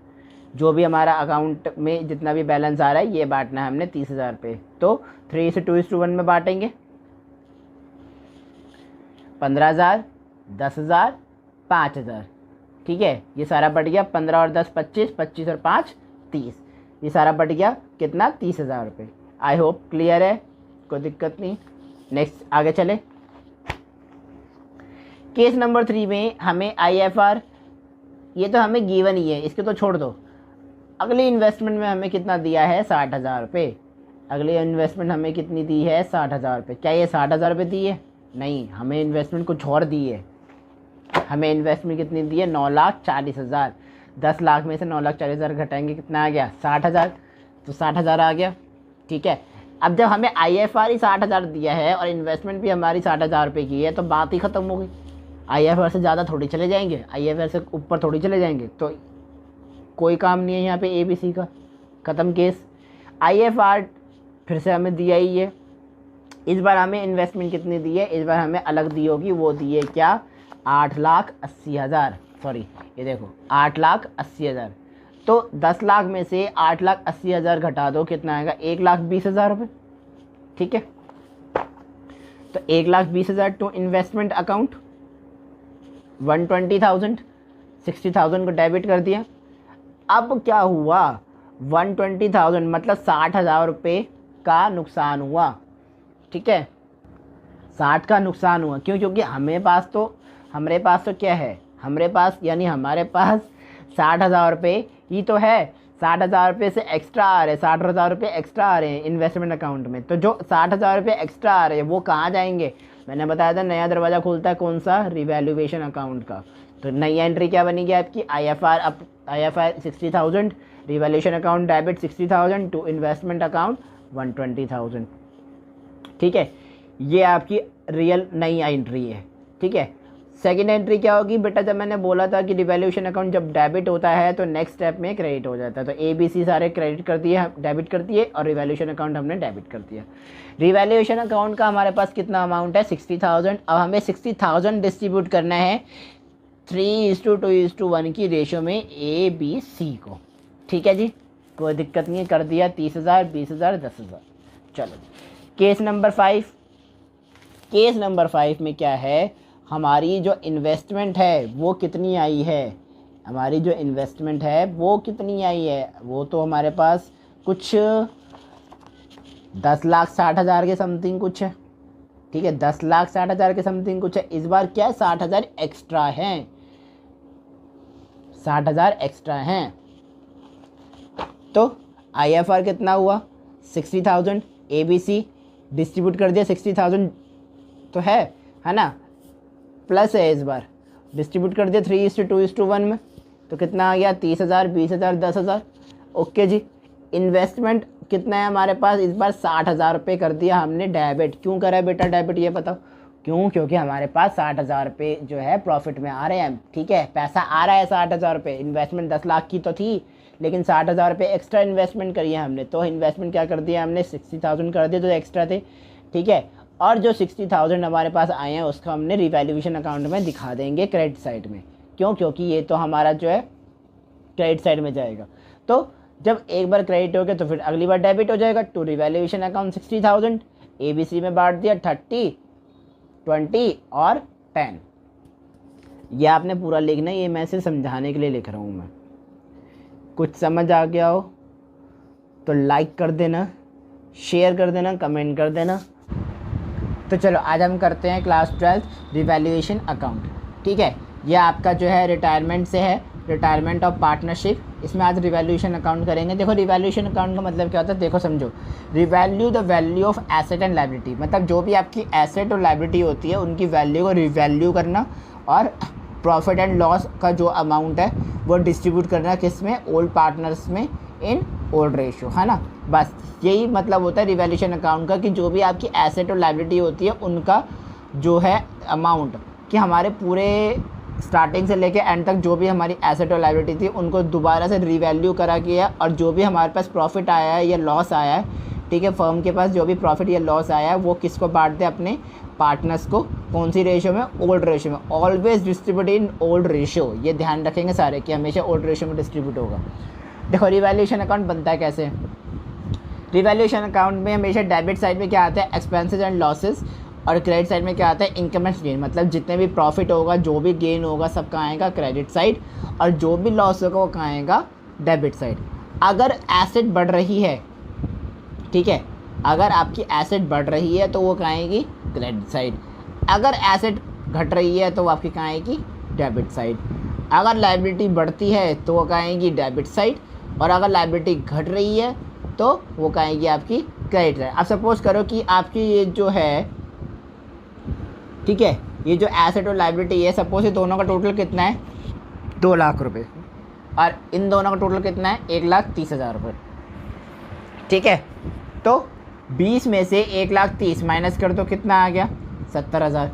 जो भी हमारा अकाउंट में जितना भी बैलेंस आ रहा है ये बांटना है हमने 30,000 रुपये। तो 3:2:1 में बांटेंगे, 15,000, 10,000, 5,000। ठीक है, ये सारा बढ़ गया, 15 और 10 25, 25 और 5 30, ये सारा बढ़ गया कितना, 30,000 रुपये। आई होप क्लियर है, कोई दिक्कत नहीं। नेक्स्ट आगे चले। केस नंबर 3 में हमें IFR, ये तो हमें गिवन ही है, इसके तो छोड़ दो। अगली इन्वेस्टमेंट में हमें कितना दिया है, 60,000 रुपये। अगली इन्वेस्टमेंट हमें कितनी दी है, 60,000 रुपये। क्या ये 60,000 रुपये दी है, नहीं, हमें इन्वेस्टमेंट कुछ और दी है। हमें इन्वेस्टमेंट कितनी दी है, 9,40,000। 10 लाख में से 9,40,000 घटाएंगे, कितना आ गया, 60,000। तो 60,000 आ गया। ठीक है, अब जब हमें IFR ही 60,000 दिया है और इन्वेस्टमेंट भी हमारी 60,000 रुपये की है तो बात ही ख़त्म हो गई। IFR से ज़्यादा थोड़ी चले जाएंगे, IFR से ऊपर थोड़ी चले जाएंगे, तो कोई काम नहीं है यहाँ पे ABC का, ख़त्म केस। IFR फिर से हमें दिया ही है। इस बार हमें इन्वेस्टमेंट कितनी दी है, इस बार हमें अलग दी होगी, वो दी है क्या, 8,80,000। सॉरी, ये देखो 8,80,000। तो 10 लाख में से 8,80,000 घटा दो, कितना आएगा, 1,20,000 रुपये। ठीक है, तो 1,20,000 टू इन्वेस्टमेंट अकाउंट, 120,000, 60,000 को डेबिट कर दिया। अब क्या हुआ, 120,000 मतलब 60,000 रुपये का नुकसान हुआ। ठीक है, 60 का नुकसान हुआ। क्यों? क्योंकि हमारे पास तो क्या है, हमारे पास 60,000 रुपये ही तो है। 60,000 रुपये से एक्स्ट्रा आ रहे हैं, 60,000 रुपये एक्स्ट्रा आ रहे हैं इन्वेस्टमेंट अकाउंट में। तो जो 60,000 रुपये एक्स्ट्रा आ रहे हैं वो कहाँ जाएंगे, मैंने बताया था नया दरवाज़ा खुलता है, कौन सा, रिवैल्यूएशन अकाउंट का। तो नई एंट्री क्या बनेगी आपकी, IFR 60,000, revaluation account debit 60,000 to investment account 120,000। ठीक है, ये आपकी रियल नई एंट्री है। ठीक है, सेकंड एंट्री क्या होगी बेटा, जब मैंने बोला था कि रिवैल्यूएशन अकाउंट जब डेबिट होता है तो नेक्स्ट स्टेप में क्रेडिट हो जाता है। तो ABC सारे क्रेडिट कर दिए, डेबिट कर दिए, और रिवैल्यूएशन अकाउंट हमने डेबिट कर दिया। रिवैल्यूएशन अकाउंट का हमारे पास कितना अमाउंट है, 60,000। अब हमें 60,000 डिस्ट्रीब्यूट करना है 3:2:1 की रेशो में ABC को। ठीक है जी, कोई दिक्कत नहीं है, कर दिया, 30,000, 20,000, 10,000। चलो केस नंबर 5। केस नंबर 5 में क्या है, हमारी जो इन्वेस्टमेंट है वो कितनी आई है, हमारी जो इन्वेस्टमेंट है वो कितनी आई है, वो तो हमारे पास कुछ 10,60,000 के समथिंग कुछ है। ठीक है, 10,60,000 के समथिंग कुछ है। इस बार क्या है, 60,000 एक्स्ट्रा हैं, 60,000 एक्स्ट्रा हैं। तो IFR कितना हुआ 60,000, ABC डिस्ट्रीब्यूट कर दिया 60,000 तो है ना, प्लस है इस बार डिस्ट्रीब्यूट कर दिया 3:2:1 में, तो कितना आ गया 30,000, 20,000, 10,000। ओके जी। इन्वेस्टमेंट कितना है हमारे पास, इस बार 60,000 रुपये कर दिया हमने डेबिट। क्यों करा है बेटा डेबिट ये बताओ? क्यों? क्योंकि हमारे पास 60,000 रुपये जो है प्रॉफिट में आ रहे हैं। ठीक है, पैसा आ रहा है 60,000 रुपये। इन्वेस्टमेंट 10 लाख की तो थी, लेकिन 60,000 रुपये एक्स्ट्रा इन्वेस्टमेंट करी है हमने, तो इन्वेस्टमेंट क्या कर दिया हमने 60,000 कर दिए जो एक्स्ट्रा थे। ठीक है, और जो 60,000 हमारे पास आए हैं उसका हमने रिवैल्यूएशन अकाउंट में दिखा देंगे क्रेडिट साइड में। क्यों? क्योंकि ये तो हमारा जो है क्रेडिट साइड में जाएगा। तो जब एक बार क्रेडिट हो गया तो फिर अगली बार डेबिट हो जाएगा। टू रिवैल्यूएशन अकाउंट 60,000 ABC में बांट दिया 30, 20 और 10। ये आपने पूरा लिखना है, ये मैं सिर्फ समझाने के लिए लिख रहा हूँ मैं। कुछ समझ आ गया हो तो लाइक कर देना, शेयर कर देना, कमेंट कर देना। तो चलो आज हम करते हैं क्लास 12 रिवैल्यूएशन अकाउंट। ठीक है, यह आपका जो है रिटायरमेंट से है, रिटायरमेंट ऑफ पार्टनरशिप। इसमें आज रिवैल्यूएशन अकाउंट करेंगे। देखो रिवैल्यूएशन अकाउंट का मतलब क्या होता है, देखो समझो। Revalue the value of asset and liability, मतलब जो भी आपकी एसेट और लायबिलिटी होती है उनकी वैल्यू को रिवैल्यू करना, और प्रॉफिट एंड लॉस का जो अमाउंट है वो डिस्ट्रीब्यूट करना किस में, ओल्ड पार्टनर्स में इन ओल्ड रेशियो, है ना। बस यही मतलब होता है रिवैल्यूएशन अकाउंट का, कि जो भी आपकी एसेट और लायबिलिटी होती है उनका जो है अमाउंट, कि हमारे पूरे स्टार्टिंग से लेके एंड तक जो भी हमारी एसेट और लायबिलिटी थी उनको दोबारा से रिवैल्यू करा किया, और जो भी हमारे पास प्रॉफिट आया है या लॉस आया है, ठीक है, फर्म के पास जो भी प्रॉफिट या लॉस आया है वो किसको बांट दे, अपने पार्टनर्स को। कौन सी रेशियो में, ओल्ड रेशियो में। Always distribute in old ratio, ये ध्यान रखेंगे सारे कि हमेशा ओल्ड रेशियो में डिस्ट्रीब्यूट होगा। देखो रिवैल्यूएशन अकाउंट बनता है कैसे। रिवैल्यूएशन अकाउंट में हमेशा डेबिट साइड में क्या आता है, एक्सपेंसेस एंड लॉसेस, और क्रेडिट साइड में क्या आता है, इनकम एंड गेन। मतलब जितने भी प्रॉफिट होगा, जो भी गेन होगा, सब कहाँ आएगा, क्रेडिट साइड, और जो भी लॉस होगा वो कहाँ आएगा, डेबिट साइड। अगर एसेट बढ़ रही है, ठीक है, अगर आपकी एसेट बढ़ रही है तो वो कहाँ आएगी, क्रेडिट साइड। अगर एसेट घट रही है तो वो आपकी कहाँ आएगी, डेबिट साइड। अगर लायबिलिटी बढ़ती है तो वो कहाँ आएगी, डेबिट साइड, और अगर लायबिलिटी घट रही है तो वो कहाँ आएगी, आपकी क्रेडिट साइड। अब सपोज करो कि आपकी ये जो है, ठीक है, ये जो एसेट और लायबिलिटी है, सपोज ये दोनों का टोटल कितना है, 2 लाख रुपए, और इन दोनों का टोटल कितना है, 1,30,000 रुपये। ठीक है, तो 20 में से 1,30,000 माइनस कर दो, कितना आ गया, 70,000।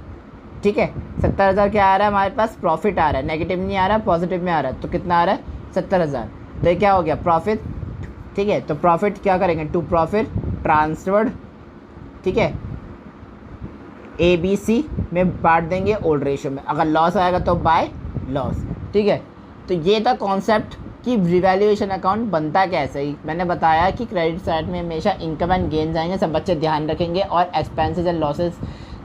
ठीक है, 70,000 क्या आ रहा है हमारे पास, प्रॉफिट आ रहा है, नेगेटिव नहीं आ रहा, पॉजिटिव में आ रहा है, तो कितना आ रहा है, 70,000। तो ये क्या हो गया, प्रॉफिट। ठीक है, तो प्रॉफिट क्या करेंगे, टू प्रॉफिट ट्रांसफर्ड, ठीक है, ABC में बांट देंगे ओल्ड रेशियो में। अगर लॉस आएगा तो बाय लॉस। ठीक है, तो ये था कॉन्सेप्ट कि रिवैल्यूएशन अकाउंट बनता कैसे ही। मैंने बताया कि क्रेडिट साइड में हमेशा इनकम एंड गेन्स आएंगे, सब बच्चे ध्यान रखेंगे, और एक्सपेंसेस एंड लॉसेस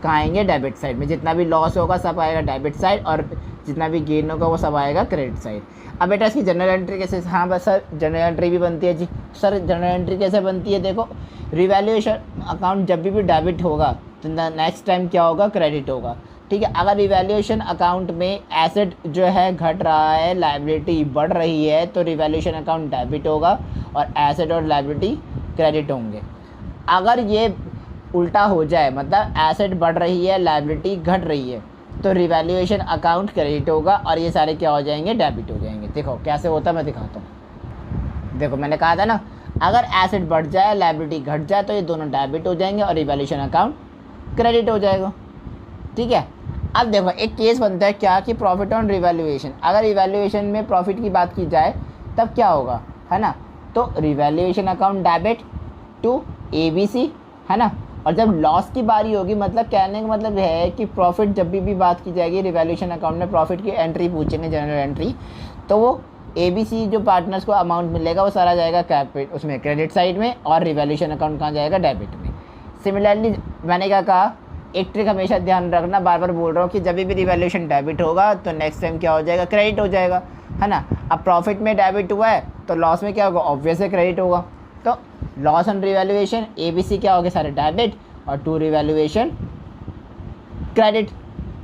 कहाँ आएंगे, डेबिट साइड में। जितना भी लॉस होगा सब आएगा डेबिट साइड, और जितना भी गेन होगा वो सब आएगा क्रेडिट साइड। अब बेटा इसकी जनरल एंट्री कैसे, हाँ बस सर जनरल एंट्री भी बनती है जी। सर जनरल एंट्री कैसे बनती है, देखो रिवैल्यूएशन अकाउंट जब भी डेबिट होगा तो नेक्स्ट टाइम क्या होगा, क्रेडिट होगा। ठीक है, अगर रिवैल्यूएशन अकाउंट में एसेट जो है घट रहा है, लायबिलिटी बढ़ रही है, तो रिवैल्यूएशन अकाउंट डेबिट होगा और एसेट और लायबिलिटी क्रेडिट होंगे। अगर ये उल्टा हो जाए, मतलब एसेट बढ़ रही है, लायबिलिटी घट रही है, तो रिवैल्यूएशन अकाउंट क्रेडिट होगा और ये सारे क्या हो जाएंगे, डेबिट हो जाएंगे। देखो कैसे होता है, मैं दिखाता हूँ। देखो मैंने कहा था ना, अगर एसेट बढ़ जाए, लायबिलिटी घट जाए, तो ये दोनों डेबिट हो जाएंगे और रिवैल्यूएशन अकाउंट क्रेडिट हो जाएगा। ठीक है, अब देखो एक केस बनता है क्या, कि प्रॉफिट ऑन रिवैल्यूएशन। अगर रिवैल्यूएशन में प्रॉफिट की बात की जाए तब क्या होगा, है ना, तो revaluation account debit to ABC, है ना। और जब लॉस की बारी होगी, मतलब कहने का मतलब है कि प्रॉफिट जब भी बात की जाएगी, रिवैल्यूएशन अकाउंट में प्रॉफिट की एंट्री पूछेंगे, जनरल एंट्री, तो वो ABC जो पार्टनर्स को अमाउंट मिलेगा वो सारा जाएगा कैपिट उसमें, क्रेडिट साइड में, और रिवैल्यूएशन अकाउंट कहाँ जाएगा, डेबिट में। सिमिलरली मैंने क्या कहा, एक ट्रिक हमेशा ध्यान रखना, बार बार बोल रहा हूँ कि जब भी रिवैल्यूएशन डेबिट होगा तो नेक्स्ट टाइम क्या हो जाएगा, क्रेडिट हो जाएगा, है ना। अब प्रॉफिट में डेबिट हुआ है तो लॉस में क्या होगा, ऑब्वियसली क्रेडिट होगा। तो लॉस ऑन रिवैल्यूएशन ABC क्या हो गया, सारे डेबिट, और टू रिवैल्यूएशन क्रेडिट।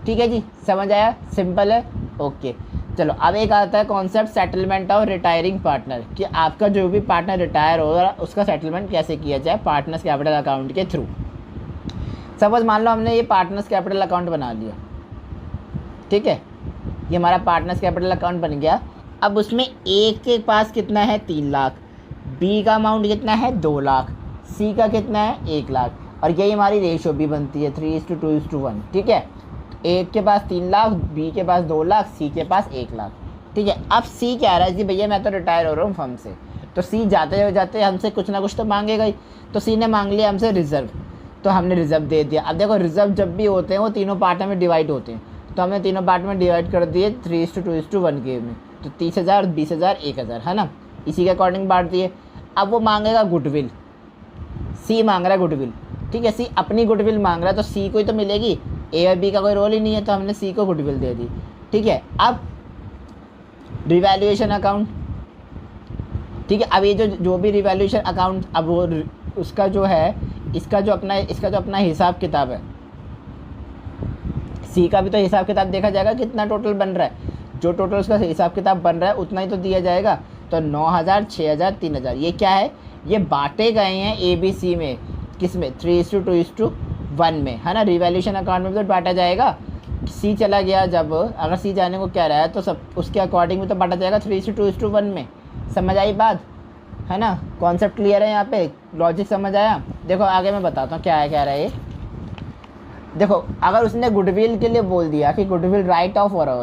ठीक है जी, समझ आया, सिंपल है। ओके, चलो अब एक आता है concept settlement of retiring partner, कि आपका जो भी पार्टनर रिटायर होगा उसका सेटलमेंट कैसे किया जाए पार्टनर्स कैपिटल अकाउंट के थ्रू। सपोज मान लो हमने ये पार्टनर्स कैपिटल अकाउंट बना लिया, ठीक है, ये हमारा पार्टनर्स कैपिटल अकाउंट बन गया। अब उसमें ए के पास कितना है 3 लाख, बी का अमाउंट कितना है 2 लाख, सी का कितना है 1 लाख, और यही हमारी रेशो भी बनती है 3:2:1, ठीक है। ए के पास 3 लाख, बी के पास 2 लाख, सी के पास 1 लाख, ठीक है। अब सी कह रहा है जी भैया मैं तो रिटायर हो रहा हूँ फर्म से, तो सी जाते जाते हमसे कुछ ना कुछ तो मांगेगा ही, तो सी ने मांग लिया हमसे रिजर्व, तो हमने रिजर्व दे दिया। अब देखो रिजर्व जब भी होते हैं वो तीनों पार्ट में डिवाइड होते हैं, तो हमने तीनों पार्ट में डिवाइड कर दिए 3:2:1 के में, तो 30,000, 20,000, 1,000, है ना, इसी के अकॉर्डिंग बांट दिए। अब वो मांगेगा गुडविल, सी मांग रहा है गुडविल, ठीक है, सी अपनी गुडविल मांग रहा है, तो सी को ही तो मिलेगी, ए और बी का कोई रोल ही नहीं है, तो हमने सी को गुडविल दे दी, ठीक है। अब रिवैल्यूएशन अकाउंट, ठीक है, अब ये जो भी रिवैल्यूएशन अकाउंट, अब वो उसका जो है इसका जो अपना हिसाब किताब है, सी का भी तो हिसाब किताब देखा जाएगा कितना टोटल बन रहा है, जो टोटल उसका हिसाब किताब बन रहा है उतना ही तो दिया जाएगा। तो 9,000, 6,000, 3,000, ये क्या है, ये बांटे गए हैं ए बी सी में, किस में 3:2:1 में, है ना, रिवैल्यूएशन अकाउंट में तो बांटा जाएगा। सी चला गया, जब अगर सी जाने को कह रहा है तो सब उसके अकॉर्डिंग में तो बांटा जाएगा 3:2:1 में। समझ आई बात, है ना, कॉन्सेप्ट क्लियर है, यहाँ पे लॉजिक समझ आया। देखो आगे मैं बताता हूँ क्या है कह रहा है ये। देखो अगर उसने गुडविल के लिए बोल दिया कि गुडविल राइट ऑफ हो रहा है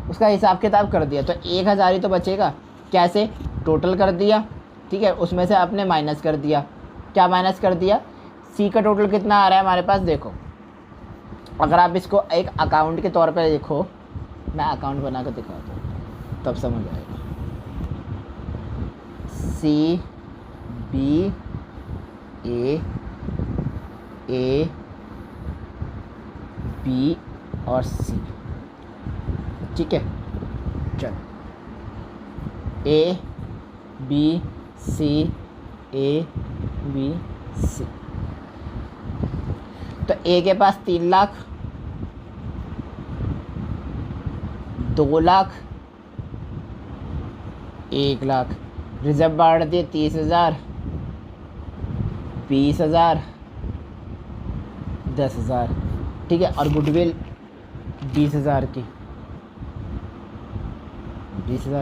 उसका हिसाब किताब कर दिया, तो 1,000 ही तो बचेगा। कैसे, टोटल कर दिया, ठीक है, उसमें से आपने माइनस कर दिया, क्या माइनस कर दिया, सी का टोटल कितना आ रहा है हमारे पास। देखो अगर आप इसको एक अकाउंट के तौर पर देखो, मैं अकाउंट बना कर दिखाता हूँ तब समझ आएगा। सी बी ए बी और सी, ठीक है, चलो ए बी सी, ए बी सी, तो ए के पास 3 लाख, 2 लाख, 1 लाख, रिजर्व बांट दिए 30,000, 20,000, 10,000, ठीक है, और गुडविल 20,000 की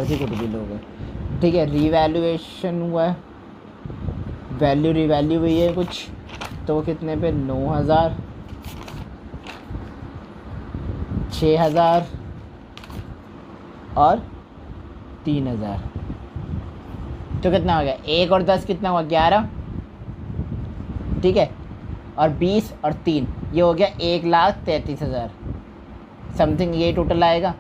गुडविल हो गई, ठीक है। रिवैल्यूएशन हुआ है, वैल्यू रिवैल्यू हुई है कुछ, तो वो कितने पे 9,000, 6,000 और 3,000, तो कितना हो गया, 1 और 10 कितना हुआ 11, ठीक है, और 20 और 3 ये हो गया 1,33,000 समथिंग, ये टोटल आएगा,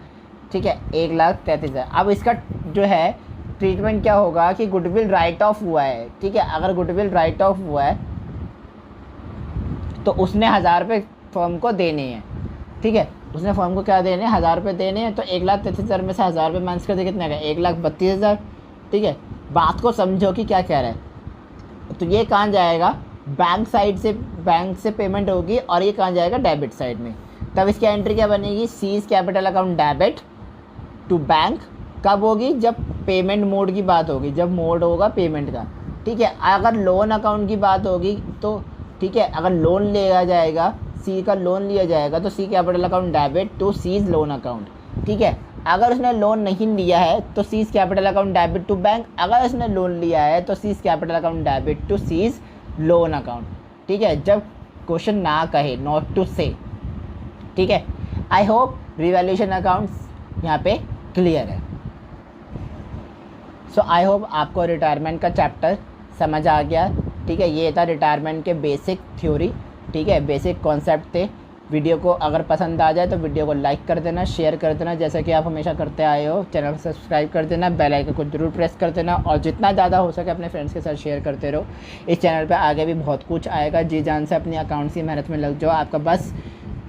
ठीक है, 1,33,000। अब इसका जो है ट्रीटमेंट क्या होगा कि गुडविल राइट ऑफ हुआ है, ठीक है, अगर गुडविल राइट ऑफ हुआ है तो उसने 1,000 रुपये फर्म को देने हैं, ठीक है, उसने फर्म को क्या देने हैं 1,000 रुपये देने हैं, तो 1,33,000 में से 1,000 रुपये माइनस कर दे कितने आ गए 1,32,000, ठीक है। बात को समझो कि क्या कह रहा है, तो ये कहाँ जाएगा, बैंक साइड से, बैंक से पेमेंट होगी, और ये कहाँ जाएगा डेबिट साइड में। तब इसकी एंट्री क्या बनेगी, C's capital account debit to bank, कब होगी, जब पेमेंट मोड की बात होगी, जब मोड होगा पेमेंट का, ठीक है। अगर लोन अकाउंट की बात होगी तो, ठीक है, अगर लोन लिया जाएगा, सी का लोन लिया जाएगा, तो C capital account debit to C's loan account, ठीक है। अगर उसने लोन नहीं लिया है तो C's capital account debit to bank, अगर उसने लोन लिया है तो C's capital account debit to C's loan account, ठीक है, जब क्वेश्चन ना कहे, नॉट टू से, ठीक है। आई होप रिवैल्यूएशन अकाउंट्स यहाँ पे क्लियर है। सो आई होप आपको रिटायरमेंट का चैप्टर समझ आ गया, ठीक है। ये था रिटायरमेंट के बेसिक थ्योरी, ठीक है, बेसिक कॉन्सेप्ट थे। वीडियो को अगर पसंद आ जाए तो वीडियो को लाइक कर देना, शेयर कर देना, जैसा कि आप हमेशा करते आए हो। चैनल को सब्सक्राइब कर देना, बेल आइकन को जरूर प्रेस कर देना, और जितना ज़्यादा हो सके अपने फ्रेंड्स के साथ शेयर करते रहो। इस चैनल पे आगे भी बहुत कुछ आएगा। जी जान से अपनी अकाउंट्स की मेहनत में लग जाओ, आपका बस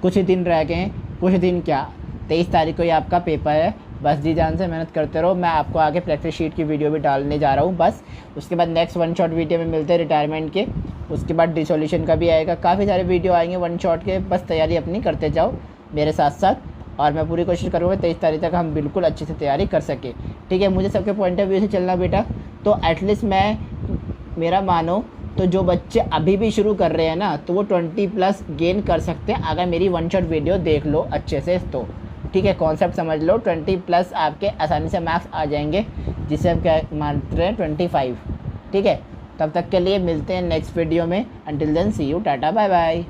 कुछ ही दिन रह गए हैं, कुछ दिन क्या 23 तारीख को ही आपका पेपर है। बस जी जान से मेहनत करते रहो। मैं आपको आगे प्रैक्टिस शीट की वीडियो भी डालने जा रहा हूँ बस। उसके बाद नेक्स्ट वन शॉट वीडियो में मिलते हैं रिटायरमेंट के। उसके बाद डिसोल्यूशन का भी आएगा, काफ़ी सारे वीडियो आएंगे वन शॉट के। बस तैयारी अपनी करते जाओ मेरे साथ साथ। और मैं पूरी कोशिश करूँगा 23 तारीख तक हम बिल्कुल अच्छे से तैयारी कर सकें। ठीक है, मुझे सबके पॉइंट ऑफ व्यू से चलना बेटा। तो एटलीस्ट मैं मेरा मानो तो जो बच्चे अभी भी शुरू कर रहे हैं ना, तो वो 20+ गेन कर सकते हैं अगर मेरी वन शॉट वीडियो देख लो अच्छे से तो। ठीक है, कॉन्सेप्ट समझ लो, 20+ आपके आसानी से मार्क्स आ जाएंगे, जिसे हम क्या मानते हैं 25। ठीक है, तब तक के लिए मिलते हैं नेक्स्ट वीडियो में। Until then see you, tata bye bye.